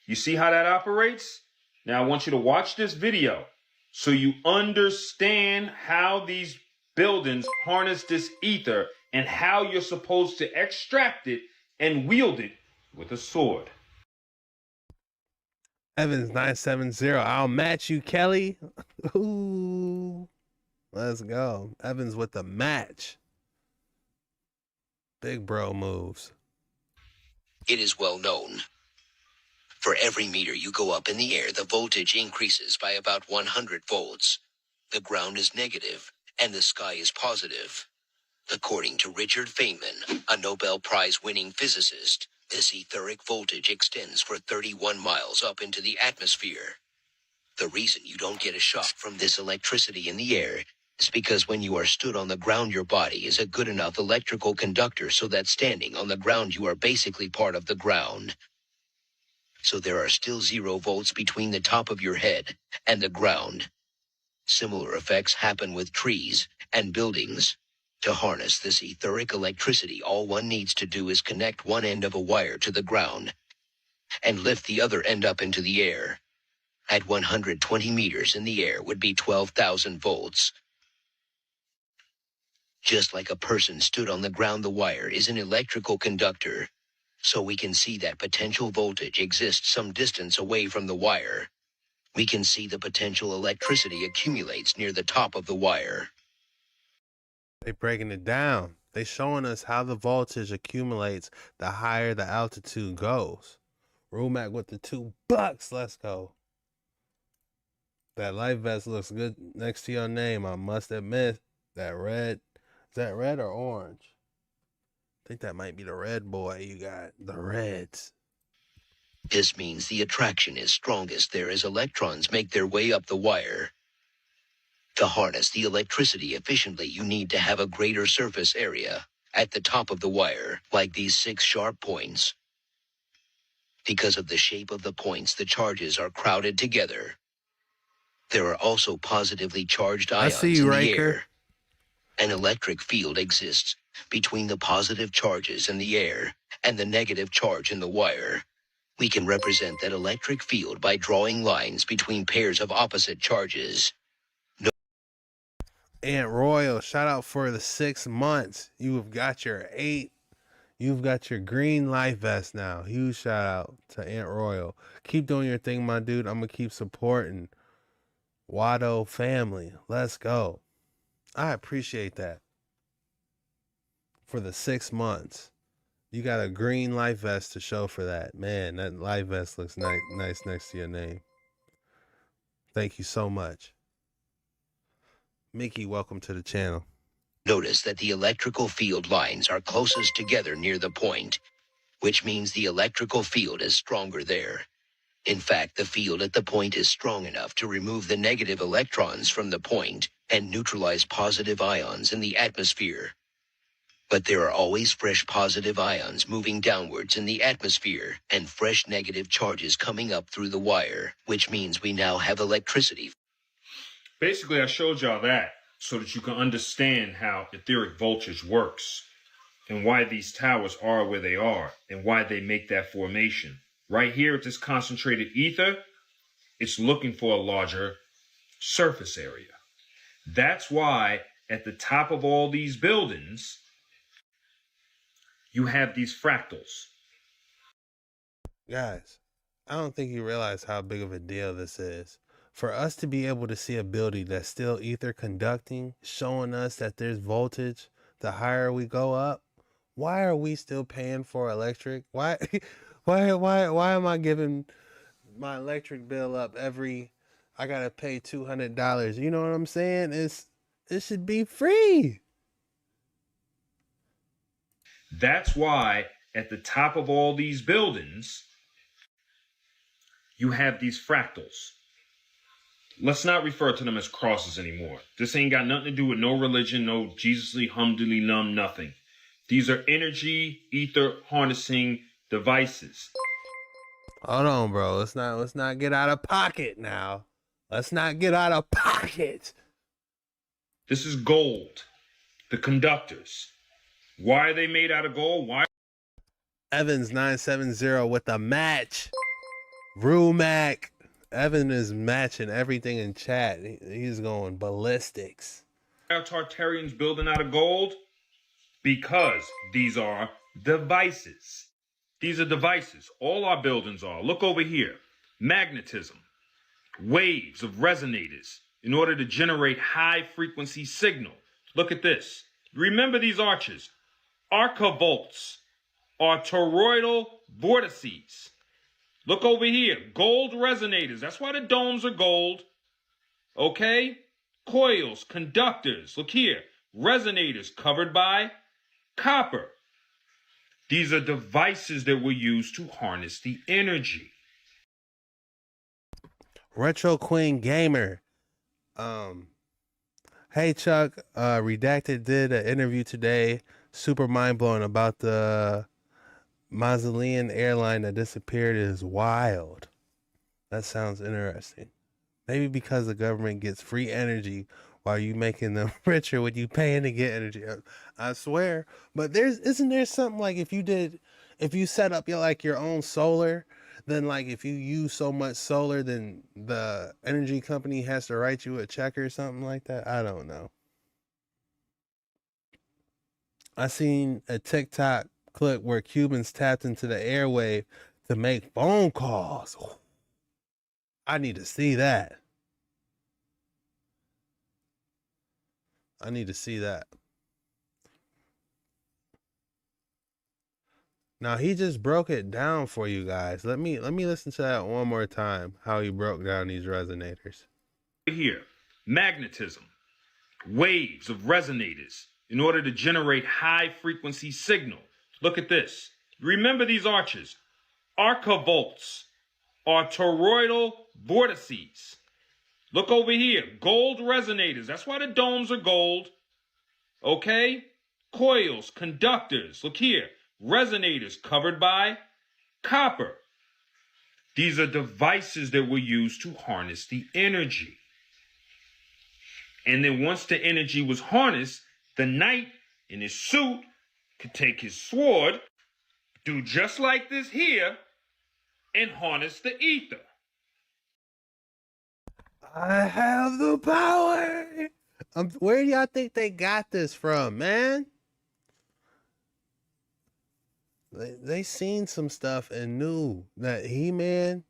You see how that operates? Now I want you to watch this video so you understand how these buildings harness this ether and how you're supposed to extract it and wield it with a sword. Evans 970. I'll match you, Kelly. Ooh. Let's go. Evans with the match. Big bro moves. It is well known. For every meter you go up in the air, the voltage increases by about 100 volts. The ground is negative, and the sky is positive. According to Richard Feynman, a Nobel Prize-winning physicist, this etheric voltage extends for 31 miles up into the atmosphere. The reason you don't get a shock from this electricity in the air is because when you are stood on the ground, your body is a good enough electrical conductor so that standing on the ground you are basically part of the ground. So there are still 0 volts between the top of your head and the ground. Similar effects happen with trees and buildings. To harness this etheric electricity, all one needs to do is connect one end of a wire to the ground and lift the other end up into the air. At 120 meters in the air would be 12,000 volts. Just like a person stood on the ground, the wire is an electrical conductor. So we can see that potential voltage exists some distance away from the wire. We can see the potential electricity accumulates near the top of the wire. They breaking it down. They showing us how the voltage accumulates the higher the altitude goes. Rumac with the $2. Let's go. That life vest looks good next to your name. I must admit. That red. Is that red or orange? I think that might be the red boy you got. The reds. This means the attraction is strongest there as electrons make their way up the wire. To harness the electricity efficiently, you need to have a greater surface area at the top of the wire, like these 6 sharp points. Because of the shape of the points, the charges are crowded together. There are also positively charged ions in the air. An electric field exists between the positive charges in the air and the negative charge in the wire. We can represent that electric field by drawing lines between pairs of opposite charges. Aunt Royal, shout out for the 6 months. You have got your 8. You've got your green life vest now. Huge shout out to Aunt Royal. Keep doing your thing, my dude. I'm going to keep supporting Wado family. Let's go. I appreciate that. For the 6 months. You got a green life vest to show for that. Man, that life vest looks nice next to your name. Thank you so much. Mickey, welcome to the channel. Notice that the electrical field lines are closest together near the point, which means the electrical field is stronger there. In fact, the field at the point is strong enough to remove the negative electrons from the point and neutralize positive ions in the atmosphere. But there are always fresh positive ions moving downwards in the atmosphere and fresh negative charges coming up through the wire, which means we now have electricity. Basically, I showed y'all that so that you can understand how etheric voltage works and why these towers are where they are and why they make that formation. Right here at this concentrated ether, it's looking for a larger surface area. That's why at the top of all these buildings, you have these fractals. Guys, I don't think you realize how big of a deal this is. For us to be able to see a building that's still ether conducting, showing us that there's voltage, the higher we go up, why are we still paying for electric? Why am I giving my electric bill up I gotta pay $200? You know what I'm saying? It should be free. That's why at the top of all these buildings, you have these fractals. Let's not refer to them as crosses anymore. This ain't got nothing to do with no religion, no Jesusly, humdily, numb, nothing. These are energy, ether harnessing devices. Hold on, bro. Let's not get out of pocket now. Let's not get out of pocket. This is gold. The conductors. Why are they made out of gold? Why? Evans 970 with the match. Rumac. Evan is matching everything in chat. He's going ballistics. Why are Tartarians building out of gold? Because these are devices. These are devices. All our buildings are. Look over here. Magnetism. Waves of resonators in order to generate high frequency signal. Look at this. Remember these arches. Archivolts are toroidal vortices. Look over here. Gold resonators. That's why the domes are gold. Okay? Coils, conductors. Look here. Resonators covered by copper. These are devices that were used to harness the energy. Retro Queen Gamer. Hey Chuck, Redacted did an interview today, super mind-blowing, about the Mausoleum airline that disappeared. Is wild. That sounds interesting. Maybe because the government gets free energy while you making them richer when you paying to get energy. I swear. But isn't there something like if you set up your own solar, then like if you use so much solar, then the energy company has to write you a check or something like that? I don't know. I seen a TikTok clip where Cubans tapped into the airwave to make phone calls. I need to see that. I need to see that. Now he just broke it down for you guys. Let me listen to that one more time, how he broke down these resonators. Here, magnetism, waves of resonators in order to generate high frequency signal. Look at this. Remember these arches. Archivolts are toroidal vortices. Look over here. Gold resonators. That's why the domes are gold. Okay? Coils, conductors. Look here. Resonators covered by copper. These are devices that were used to harness the energy. And then once the energy was harnessed, the knight in his suit could take his sword, do just like this here, and harness the ether. I have the power. Where do y'all think they got this from, man? They seen some stuff and knew that He-Man,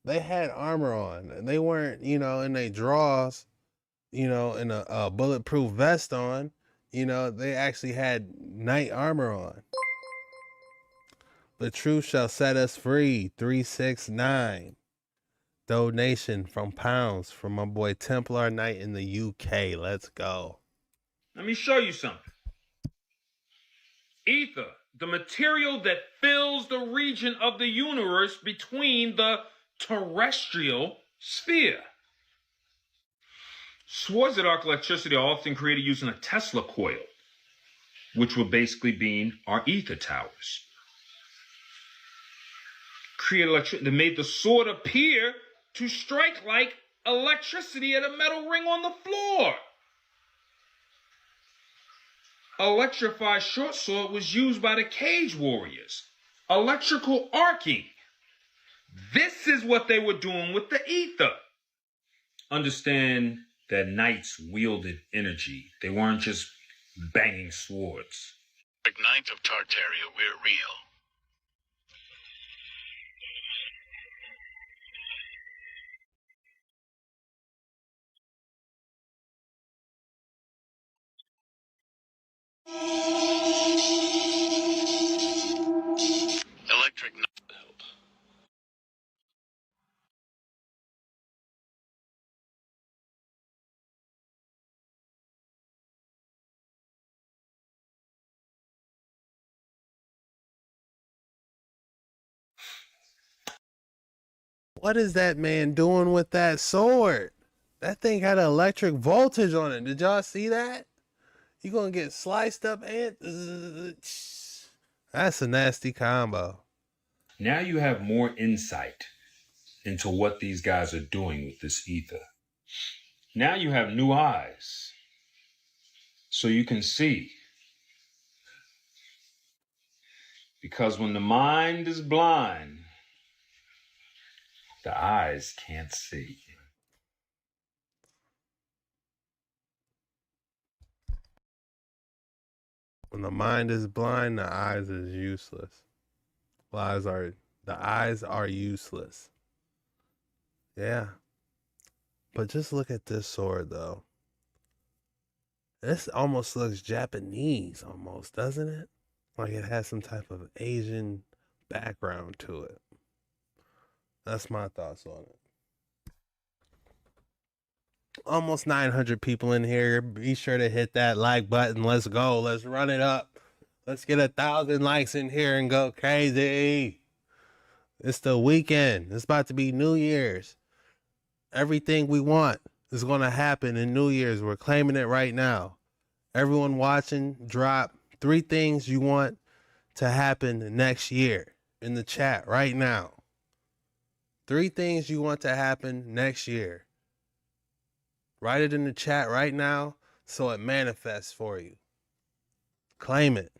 they had armor on. And they weren't, in their drawers, in a bulletproof vest on. They actually had knight armor on. The truth shall set us free. 369. Donation from pounds from my boy Templar Knight in the UK. Let's go. Let me show you something. Ether, the material that fills the region of the universe between the terrestrial sphere. Swords that arc electricity are often created using a Tesla coil, which would basically be our ether towers. They made the sword appear to strike like electricity at a metal ring on the floor. Electrified short sword was used by the cage warriors. Electrical arcing. This is what they were doing with the ether. Understand that knights wielded energy. They weren't just banging swords. Knights of Tartaria, we're real. Electric. What is that man doing with that sword? That thing had an electric voltage on it. Did y'all see that? You gonna get sliced up and that's a nasty combo. Now you have more insight into what these guys are doing with this ether. Now you have new eyes, so you can see. Because when the mind is blind, the eyes can't see. When the mind is blind, the eyes is useless. The eyes are useless. Yeah. But just look at this sword though. This almost looks Japanese almost, doesn't it? Like it has some type of Asian background to it. That's my thoughts on it. Almost 900 people in here. Be sure to hit that like button. Let's go. Let's run it up. Let's get 1,000 likes in here and go crazy. It's the weekend. It's about to be New Year's. Everything we want is going to happen in New Year's. We're claiming it right now. Everyone watching, drop 3 things you want to happen next year in the chat right now. 3 things you want to happen next year. Write it in the chat right now so it manifests for you. Claim it.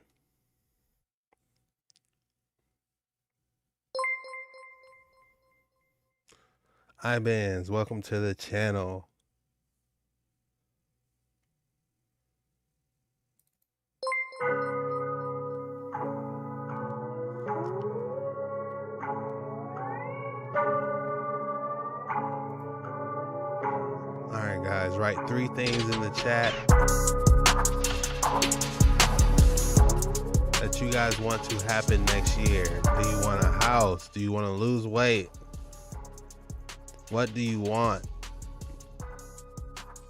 Hi, Bands. Welcome to the channel. Alright, guys. Write 3 things in the chat that you guys want to happen next year. Do you want a house? Do you want to lose weight? What do you want?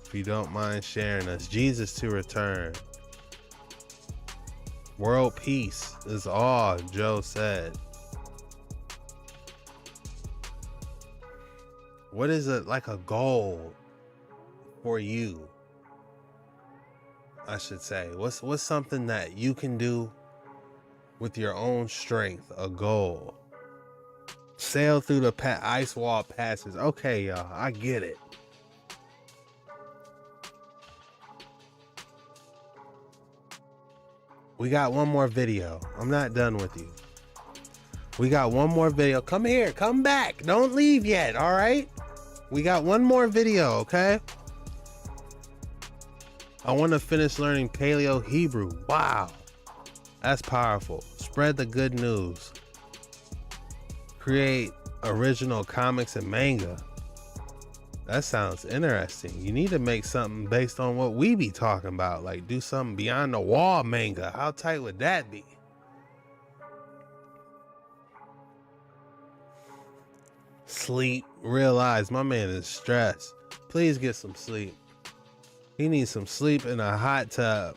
If you don't mind sharing us. Jesus to return. World peace is all, Joe said. What is it like a goal for you? I should say. What's something that you can do with your own strength? A goal. Sail through the ice wall passes. Okay, y'all, I get it. We got one more video. I'm not done with you. We got one more video. Come here, come back. Don't leave yet, all right? We got one more video, okay? I want to finish learning Paleo Hebrew. Wow. That's powerful. Spread the good news. Create original comics and manga. That sounds interesting. You need to make something based on what we be talking about. Like do something beyond the wall manga. How tight would that be? Sleep. Realize my man is stressed. Please get some sleep. He needs some sleep in a hot tub.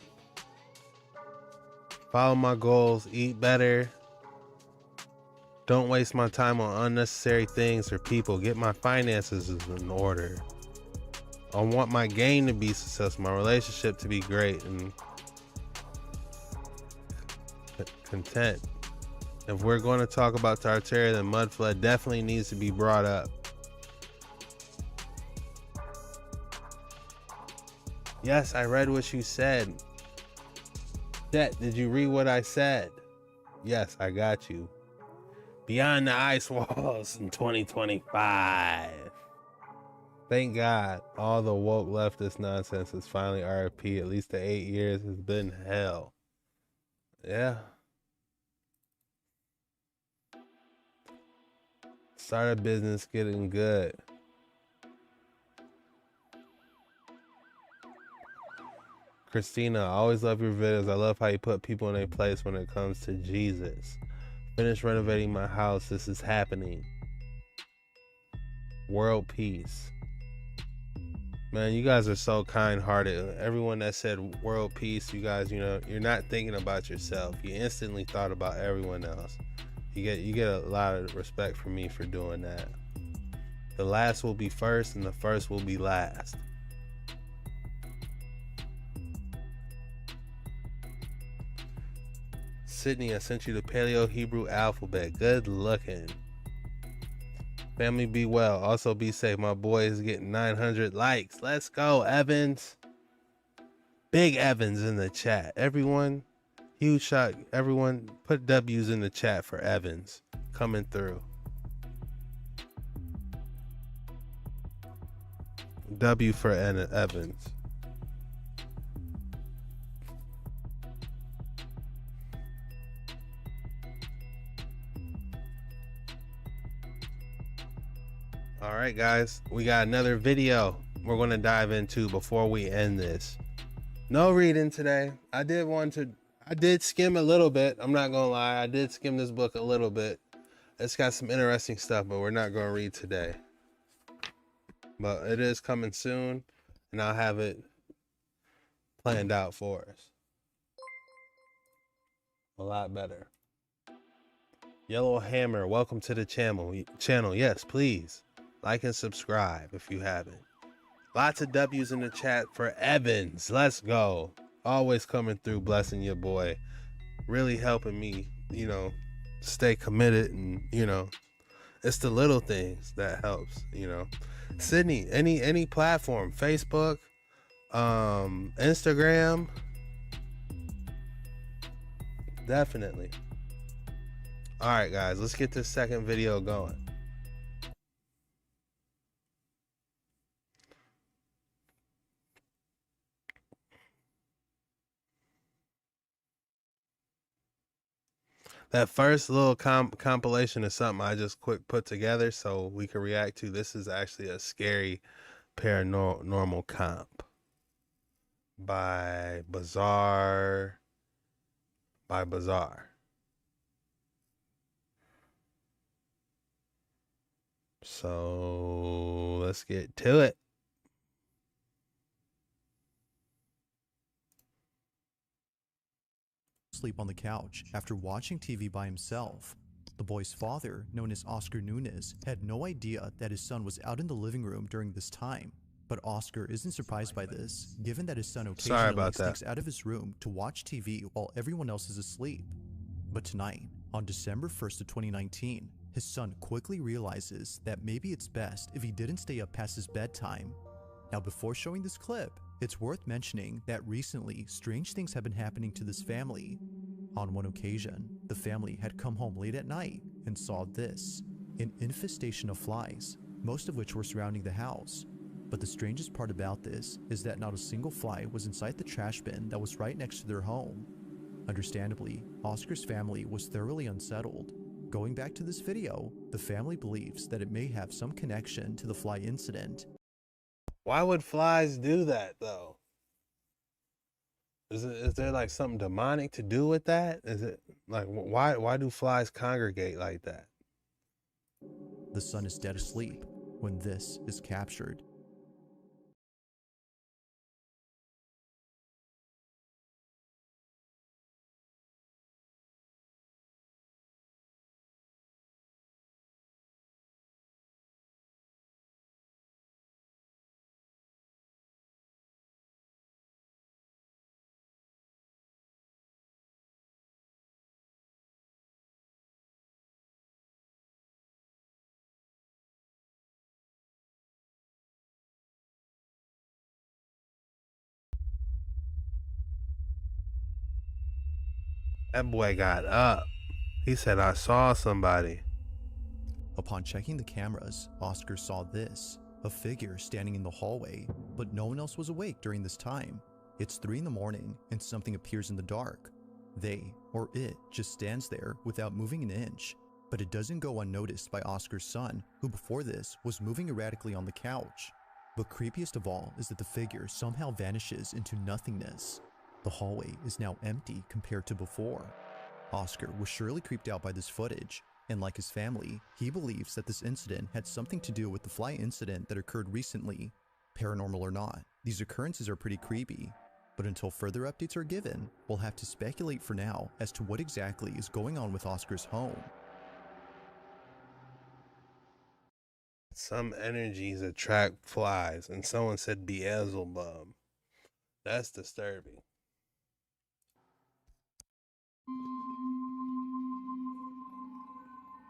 Follow my goals. Eat better. Don't waste my time on unnecessary things or people. Get my finances in order. I want my game to be successful, my relationship to be great and content. If we're going to talk about Tartaria, then Mudflood definitely needs to be brought up. Yes, I read what you said. Chet, did you read what I said? Yes, I got you. Beyond the ice walls in 2025. Thank God all the woke leftist nonsense is finally RFP. At least the 8 years has been hell. Yeah. Start a business getting good. Christina, I always love your videos. I love how you put people in their place when it comes to Jesus. Finish renovating my house. This is happening. World peace. Man, you guys are so kind-hearted. Everyone that said world peace, you guys, you know, you're not thinking about yourself. You instantly thought about everyone else. You get a lot of respect from me for doing that. The last will be first and the first will be last. Sydney, I sent you the Paleo Hebrew alphabet. Good looking. Family be well. Also be safe. My boy is getting 900 likes. Let's go, Evans. Big Evans in the chat. Everyone, huge shot. Everyone put W's in the chat for Evans. Coming through. W for Evans. All right, guys, we got another video we're going to dive into before we end this. No reading today. I did skim a little bit. I'm not going to lie. I did skim this book a little bit. It's got some interesting stuff, but we're not going to read today. But it is coming soon, and I'll have it planned out for us. A lot better. Yellow Hammer, welcome to the channel. Yes, please. Like and subscribe if you haven't. Lots of W's in the chat for Evans. Let's go. Always coming through, blessing your boy. Really helping me, you know, stay committed. And, you know, it's the little things that helps, you know. Sydney, any platform, Facebook, Instagram. Definitely. All right, guys, let's get this second video going. That first little compilation is something I just quick put together so we can react to. This is actually a scary paranormal comp by Bazaar. So let's get to it. Sleep on the couch after watching TV by himself. The boy's father, known as Oscar Nunez, had no idea that his son was out in the living room during this time. But Oscar isn't surprised by this, given that his son occasionally sneaks out of his room to watch TV while everyone else is asleep. But tonight, on December 1st of 2019, his son quickly realizes that maybe it's best if he didn't stay up past his bedtime. Now, before showing this clip, it's worth mentioning that recently, strange things have been happening to this family. On one occasion, the family had come home late at night and saw this, an infestation of flies, most of which were surrounding the house. But the strangest part about this is that not a single fly was inside the trash bin that was right next to their home. Understandably, Oscar's family was thoroughly unsettled. Going back to this video, the family believes that it may have some connection to the fly incident. Why would flies do that though? Is there like something demonic to do with that? Is it like why do flies congregate like that? The son is dead asleep when this is captured. That boy got up. He said, I saw somebody. Upon checking the cameras, Oscar saw this, a figure standing in the hallway, but no one else was awake during this time. It's 3 in the morning and something appears in the dark. They, or it, just stands there without moving an inch, but it doesn't go unnoticed by Oscar's son, who before this was moving erratically on the couch. But creepiest of all is that the figure somehow vanishes into nothingness. The hallway is now empty compared to before. Oscar was surely creeped out by this footage, and like his family, he believes that this incident had something to do with the fly incident that occurred recently. Paranormal or not, these occurrences are pretty creepy, but until further updates are given, we'll have to speculate for now as to what exactly is going on with Oscar's home. Some energies attract flies, and someone said Beelzebub. That's disturbing.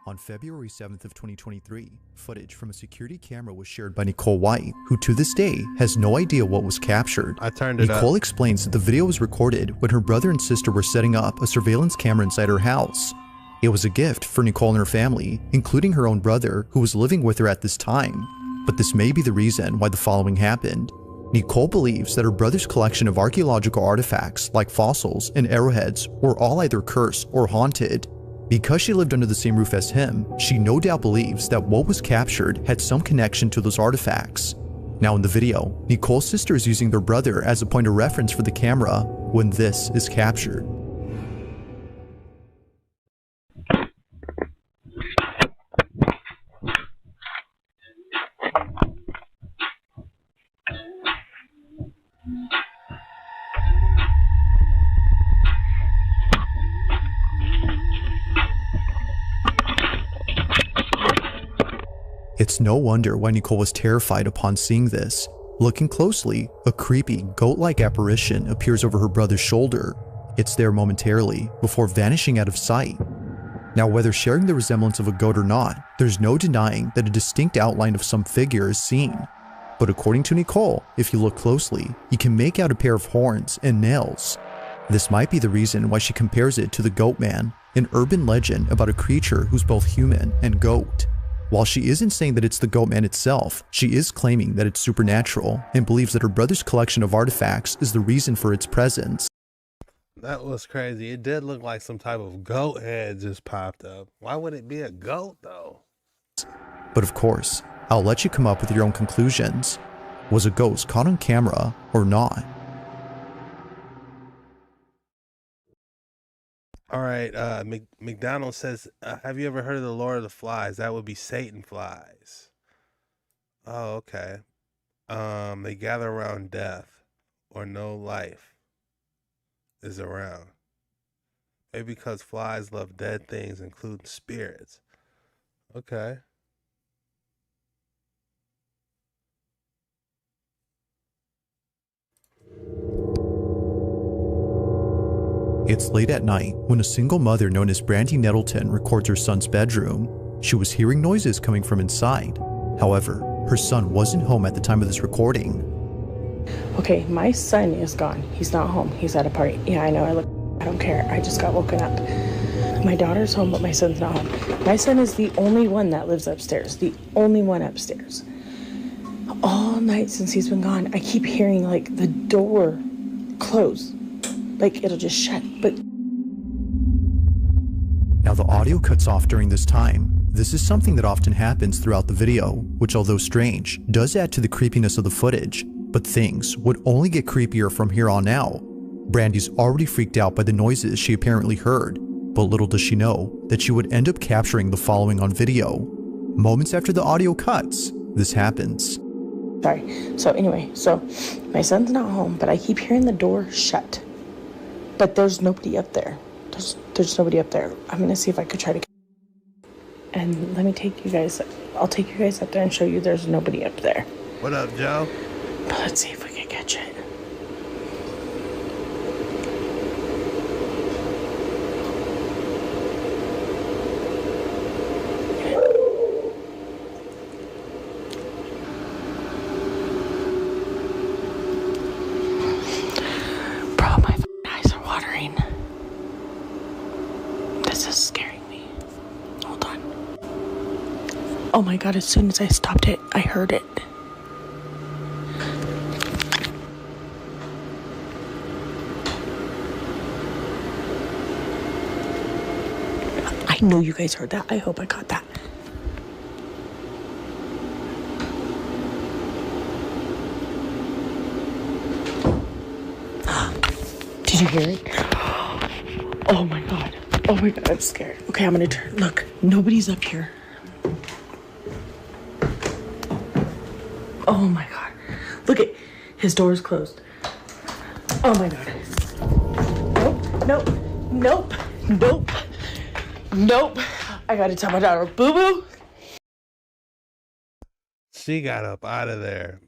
On February 7th of 2023, footage from a security camera was shared by Nicole White, who to this day has no idea what was captured. I turned it up. Nicole explains that the video was recorded when her brother and sister were setting up a surveillance camera inside her house. It was a gift for Nicole and her family, including her own brother, who was living with her at this time. But this may be the reason why the following happened. Nicole believes that her brother's collection of archaeological artifacts, like fossils and arrowheads, were all either cursed or haunted. Because she lived under the same roof as him, she no doubt believes that what was captured had some connection to those artifacts. Now in the video, Nicole's sister is using their brother as a point of reference for the camera when this is captured. It's no wonder why Nicole was terrified upon seeing this. Looking closely, a creepy, goat-like apparition appears over her brother's shoulder. It's there momentarily, before vanishing out of sight. Now, whether sharing the resemblance of a goat or not, there's no denying that a distinct outline of some figure is seen. But according to Nicole, if you look closely, you can make out a pair of horns and nails. This might be the reason why she compares it to the Goat Man, an urban legend about a creature who's both human and goat. While she isn't saying that it's the Goat Man itself, she is claiming that it's supernatural and believes that her brother's collection of artifacts is the reason for its presence. That was crazy. It did look like some type of goat head just popped up. Why would it be a goat though? But of course, I'll let you come up with your own conclusions. Was a ghost caught on camera or not? All right, McDonald says, have you ever heard of the Lord of the Flies? That would be Satan flies. Oh, okay. They gather around death or no life is around. Maybe because flies love dead things, including spirits. Okay. It's late at night when a single mother known as Brandy Nettleton records her son's bedroom. She was hearing noises coming from inside. However, her son wasn't home at the time of this recording. Okay, my son is gone. He's not home. He's at a party. Yeah, I know. I don't care. I just got woken up. My daughter's home, but my son's not home. My son is the only one that lives upstairs. The only one upstairs. all night since he's been gone, I keep hearing like the door close. Like it'll just shut, but... Now the audio cuts off during this time. This is something that often happens throughout the video, which although strange, does add to the creepiness of the footage, but things would only get creepier from here on out. Brandy's already freaked out by the noises she apparently heard, but little does she know that she would end up capturing the following on video. Moments after the audio cuts, this happens. Sorry. So anyway, so my son's not home, but I keep hearing the door shut. But there's nobody up there. There's nobody up there. I'm gonna see if I could try to... And let me take you guys... I'll take you guys up there and show you there's nobody up there. What up, Joe? But let's see if we can catch it. Bro, my eyes are watering. This is scaring me. Hold on. Oh my god, as soon as I stopped it, I heard it. I know you guys heard that. I hope I caught that. Did you hear it? Oh my god. Oh my god, I'm scared. Okay, I'm gonna turn. Look, nobody's up here. Oh my god. Look at his door's closed. Oh my god. Nope, nope, nope, nope, nope. I gotta tell my daughter, boo-boo. She got up out of there.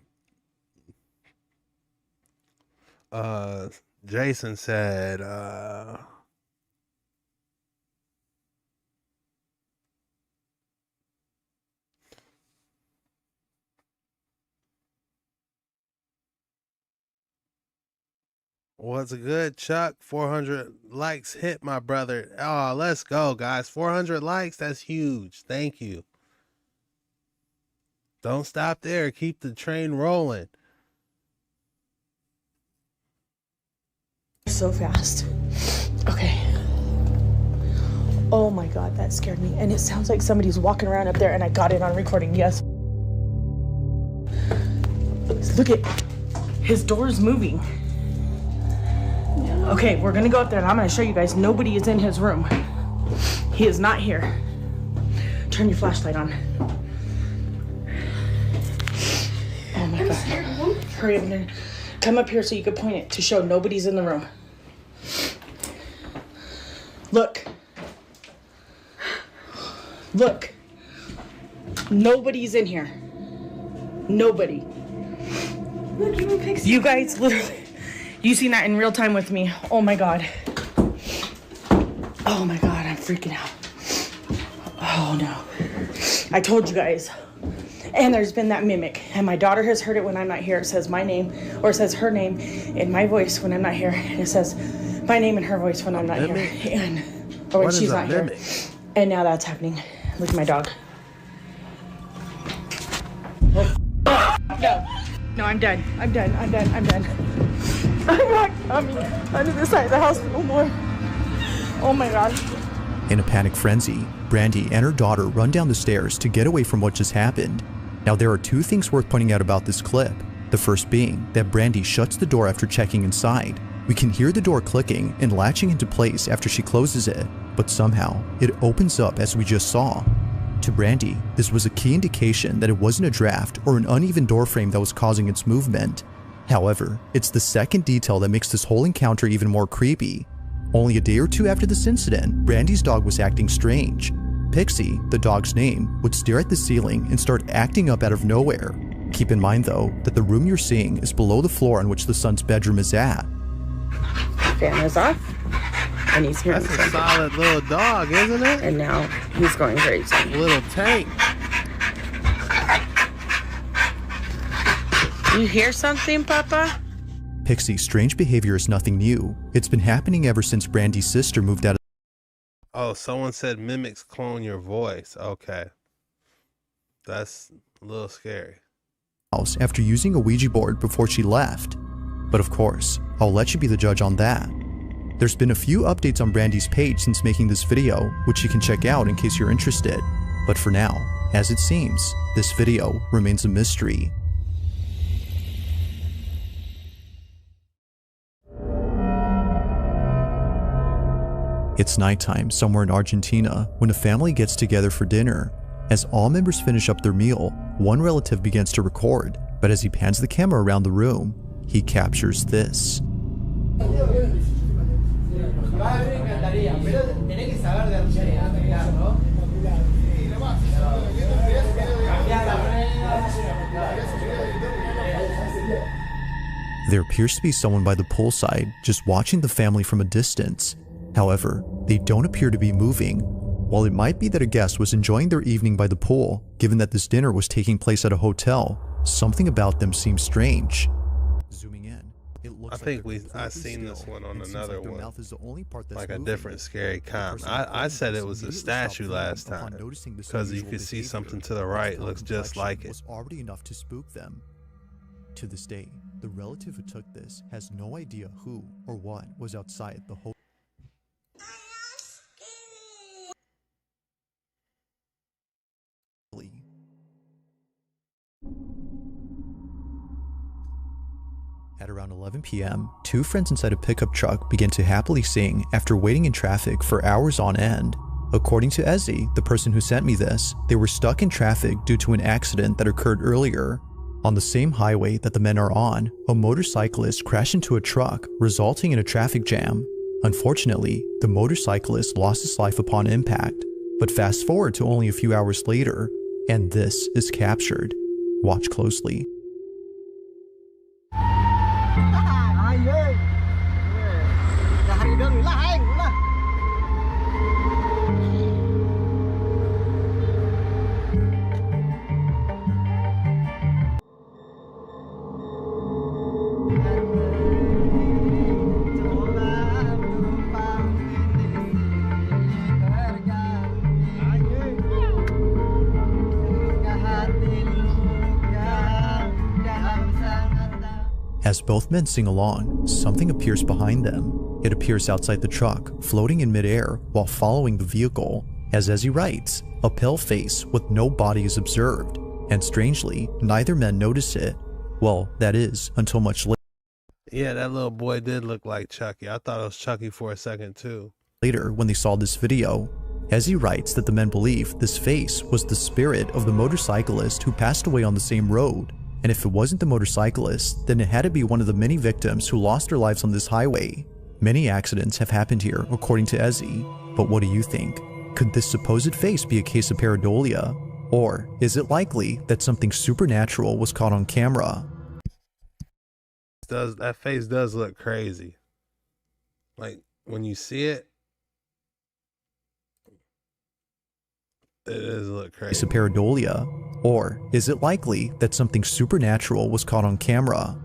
Jason said, what's good, Chuck? 400 likes hit, my brother. Oh, let's go, guys. 400 likes. That's huge. Thank you. Don't stop there. Keep the train rolling. So fast. Okay. Oh my god, that scared me. And it sounds like somebody's walking around up there, and I got it on recording. Yes. Look at his door's moving. Okay, we're gonna go up there and I'm gonna show you guys nobody is in his room. He is not here. Turn your flashlight on. Oh my god. Hurry up and come up here so you can point it to show nobody's in the room. Look. Look. Nobody's in here. Nobody. Look, even Pixie. You guys literally... You seen that in real time with me. Oh my god. Oh my god, I'm freaking out. Oh no. I told you guys. And there's been that mimic. And my daughter has heard it when I'm not here. It says my name, or it says her name in my voice when I'm not here. And it says my name in her voice when I'm not here. And or when she's not here. And now that's happening. Look at my dog. Oh. No. No, I'm done. I'm done. I'm done. I'm done. I'm not coming under the side of the house no more. Oh my god. In a panic frenzy, Brandy and her daughter run down the stairs to get away from what just happened. Now there are two things worth pointing out about this clip. The first being that Brandy shuts the door after checking inside. We can hear the door clicking and latching into place after she closes it, but somehow it opens up as we just saw. To Brandy, this was a key indication that it wasn't a draft or an uneven door frame that was causing its movement. However, it's the second detail that makes this whole encounter even more creepy. Only a day or two after this incident, Brandy's dog was acting strange. Pixie, the dog's name, would stare at the ceiling and start acting up out of nowhere. Keep in mind though, that the room you're seeing is below the floor on which the son's bedroom is at. Fan is off. And he's hearing That's a solid little dog, isn't it? And now he's going crazy. Little tank. You hear something, Papa? Pixie's strange behavior is nothing new. It's been happening ever since Brandy's sister moved out of... Oh, someone said mimics clone your voice. Okay. That's a little scary. house after using a Ouija board before she left. But of course, I'll let you be the judge on that. There's been a few updates on Brandy's page since making this video, which you can check out in case you're interested. But for now, as it seems, this video remains a mystery. It's nighttime somewhere in Argentina when a family gets together for dinner. As all members finish up their meal, one relative begins to record, but as he pans the camera around the room, he captures this. There appears to be someone by the poolside just watching the family from a distance. However, they don't appear to be moving. While it might be that a guest was enjoying their evening by the pool, given that this dinner was taking place at a hotel, something about them seems strange. Zooming in, it looks I think I've seen this one on another one, like a different scary comp. I said it was a statue last time because you can see something to the right looks just like it. Was already enough to spook them. To this day, the relative who took this has no idea who or what was outside the hotel. At around 11 p.m., two friends inside a pickup truck began to happily sing after waiting in traffic for hours on end. According to Ezzy, the person who sent me this, they were stuck in traffic due to an accident that occurred earlier. On the same highway that the men are on, a motorcyclist crashed into a truck, resulting in a traffic jam. Unfortunately, the motorcyclist lost his life upon impact. But fast forward to only a few hours later, and this is captured. Watch closely. As both men sing along, something appears behind them. It appears outside the truck, floating in midair while following the vehicle. As Ezzy writes, a pale face with no body is observed, and strangely, neither man notice it. Well, that is, until much later. Yeah, that little boy did look like Chucky. I thought it was Chucky for a second too. Later, when they saw this video, Ezzy writes that the men believe this face was the spirit of the motorcyclist who passed away on the same road. And if it wasn't the motorcyclist, then it had to be one of the many victims who lost their lives on this highway. Many accidents have happened here, according to Ezzy. But what do you think? Could this supposed face be a case of pareidolia? Or is it likely that something supernatural was caught on camera? That face does look crazy. Like when you see it, it does look crazy. Is it pareidolia? Or is it likely that something supernatural was caught on camera?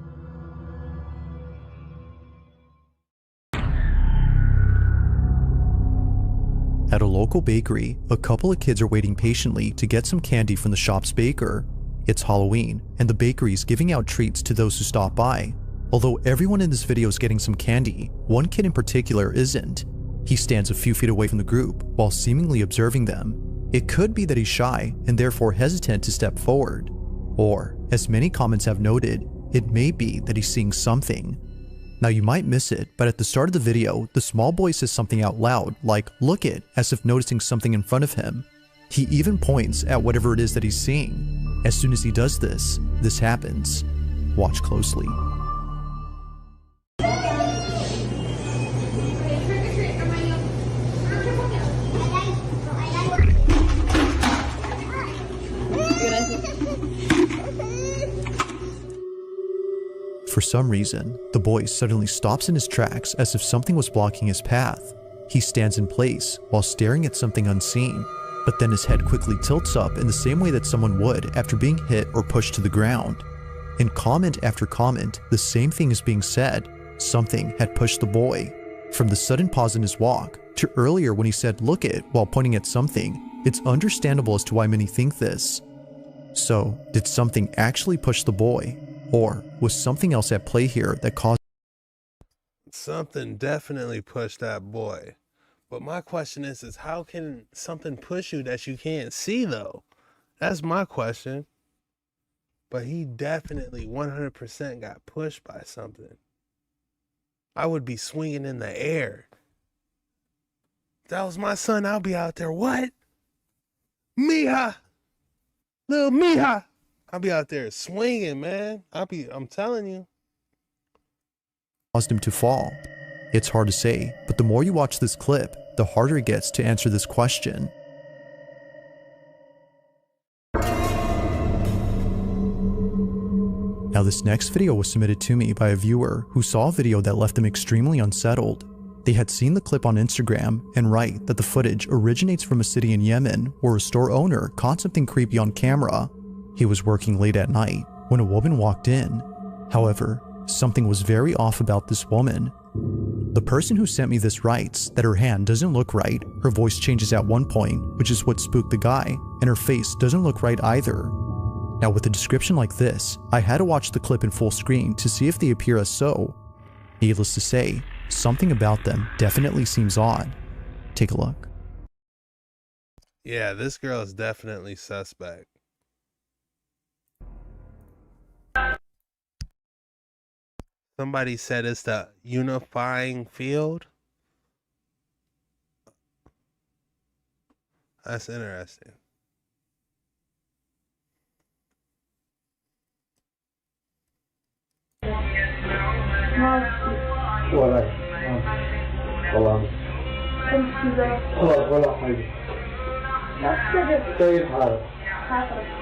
At a local bakery, a couple of kids are waiting patiently to get some candy from the shop's baker. It's Halloween, and the bakery is giving out treats to those who stop by. Although everyone in this video is getting some candy, one kid in particular isn't. He stands a few feet away from the group while seemingly observing them. It could be that he's shy and therefore hesitant to step forward. Or, as many comments have noted, it may be that he's seeing something. Now you might miss it, but at the start of the video, the small boy says something out loud, like "look it," as if noticing something in front of him. He even points at whatever it is that he's seeing. As soon as he does this, this happens. Watch closely. For some reason, the boy suddenly stops in his tracks as if something was blocking his path. He stands in place while staring at something unseen, but then his head quickly tilts up in the same way that someone would after being hit or pushed to the ground. In comment after comment, the same thing is being said. Something had pushed the boy. From the sudden pause in his walk, to earlier when he said "look it" while pointing at something, it's understandable as to why many think this. So, did something actually push the boy? Or was something else at play here that caused... Something definitely pushed that boy. But my question is how can something push you that you can't see though? That's my question. But he definitely 100% got pushed by something. I would be swinging in the air. If that was my son, I'll be out there. What? Mija! Little Mija! I'll be out there swinging, man. I'm telling you. Caused him to fall? It's hard to say, but the more you watch this clip, the harder it gets to answer this question. Now this next video was submitted to me by a viewer who saw a video that left them extremely unsettled. They had seen the clip on Instagram and write that the footage originates from a city in Yemen where a store owner caught something creepy on camera. He was working late at night when a woman walked in. However, something was very off about this woman. The person who sent me this writes that her hand doesn't look right, her voice changes at one point, which is what spooked the guy, and her face doesn't look right either. Now with a description like this, I had to watch the clip in full screen to see if they appear as so. Needless to say, something about them definitely seems odd. Take a look. Yeah, this girl is definitely suspect. Somebody said it's the unifying field. That's interesting. ولا والله خلاص ولا حاجة كيف حالك؟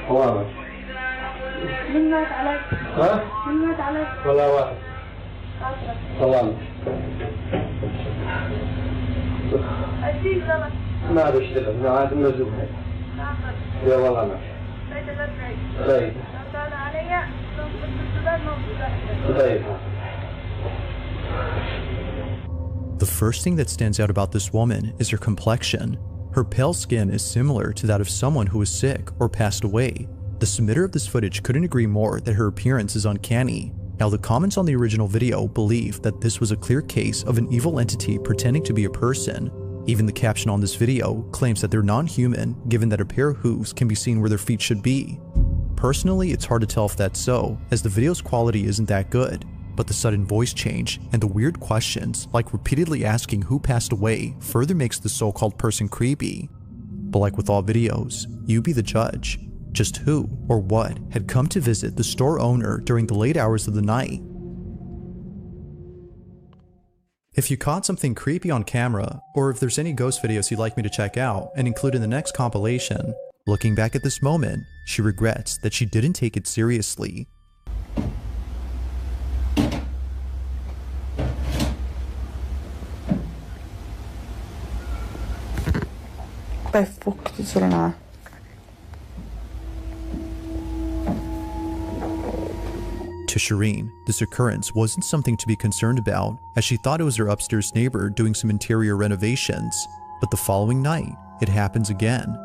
حوامك من مات عليك؟ ها؟ من مات عليك؟ ولا واحد سلام ما بشتغل ما عاد مزوج يا والله ما طيب طيب The first thing that stands out about this woman is her complexion. Her pale skin is similar to that of someone who is sick or passed away. The submitter of this footage couldn't agree more that her appearance is uncanny. Now the comments on the original video believe that this was a clear case of an evil entity pretending to be a person. Even the caption on this video claims that they're non-human, given that a pair of hooves can be seen where their feet should be. Personally, it's hard to tell if that's so, as the video's quality isn't that good. But the sudden voice change and the weird questions, like repeatedly asking who passed away, further makes the so-called person creepy. But like with all videos, you be the judge. Just who or what had come to visit the store owner during the late hours of the night? If you caught something creepy on camera, or if there's any ghost videos you'd like me to check out and include in the next compilation, looking back at this moment, she regrets that she didn't take it seriously. To Shireen, this occurrence wasn't something to be concerned about, as she thought it was her upstairs neighbor doing some interior renovations. But the following night, it happens again.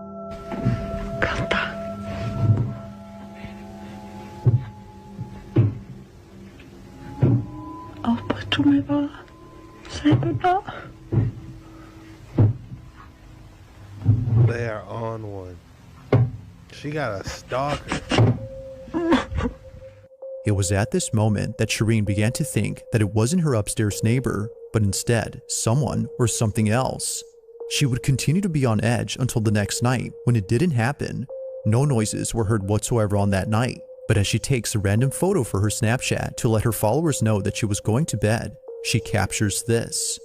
They are on one. She got a stalker. It was at this moment that Shireen began to think that it wasn't her upstairs neighbor, but instead someone or something else. She would continue to be on edge until the next night when it didn't happen. No noises were heard whatsoever on that night, but as she takes a random photo for her Snapchat to let her followers know that she was going to bed, she captures this.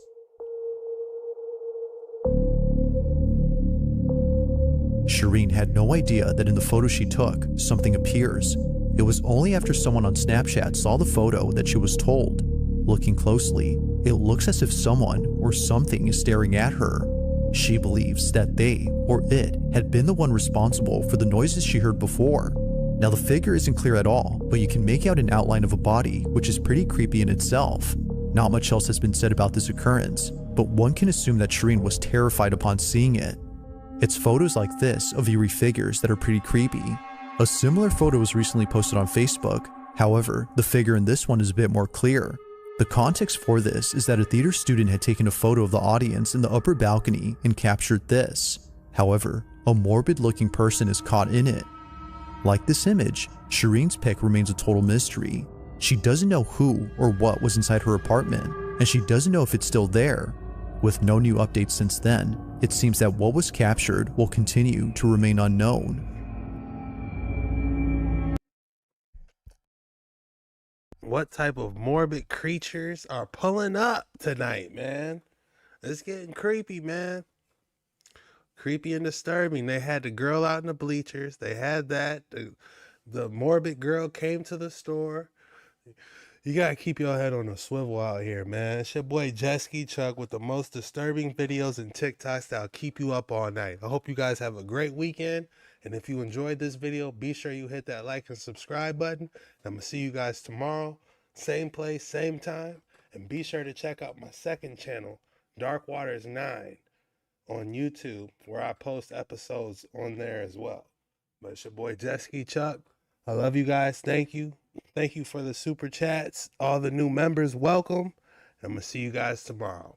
Shireen had no idea that in the photo she took, something appears. It was only after someone on Snapchat saw the photo that she was told. Looking closely, it looks as if someone or something is staring at her. She believes that they, or it, had been the one responsible for the noises she heard before. Now the figure isn't clear at all, but you can make out an outline of a body, which is pretty creepy in itself. Not much else has been said about this occurrence, but one can assume that Shireen was terrified upon seeing it. It's photos like this of eerie figures that are pretty creepy. A similar photo was recently posted on Facebook. However, the figure in this one is a bit more clear. The context for this is that a theater student had taken a photo of the audience in the upper balcony and captured this. However, a morbid-looking person is caught in it. Like this image, Shireen's pic remains a total mystery. She doesn't know who or what was inside her apartment, and she doesn't know if it's still there. With no new updates since then, it seems that what was captured will continue to remain unknown. What type of morbid creatures are pulling up tonight, man? It's getting creepy, man. Creepy and disturbing. They had the girl out in the bleachers. They had that. The morbid girl came to the store. You gotta keep your head on a swivel out here, man. It's your boy Jesky Chuck with the most disturbing videos and TikToks that'll keep you up all night. I hope you guys have a great weekend. And if you enjoyed this video, be sure you hit that like and subscribe button. I'm gonna see you guys tomorrow. Same place, same time. And be sure to check out my second channel, Dark Waters 9, on YouTube, where I post episodes on there as well. But it's your boy Jesky Chuck. I love you guys. Thank you. Thank you for the super chats. All the new members, welcome. I'm going to see you guys tomorrow.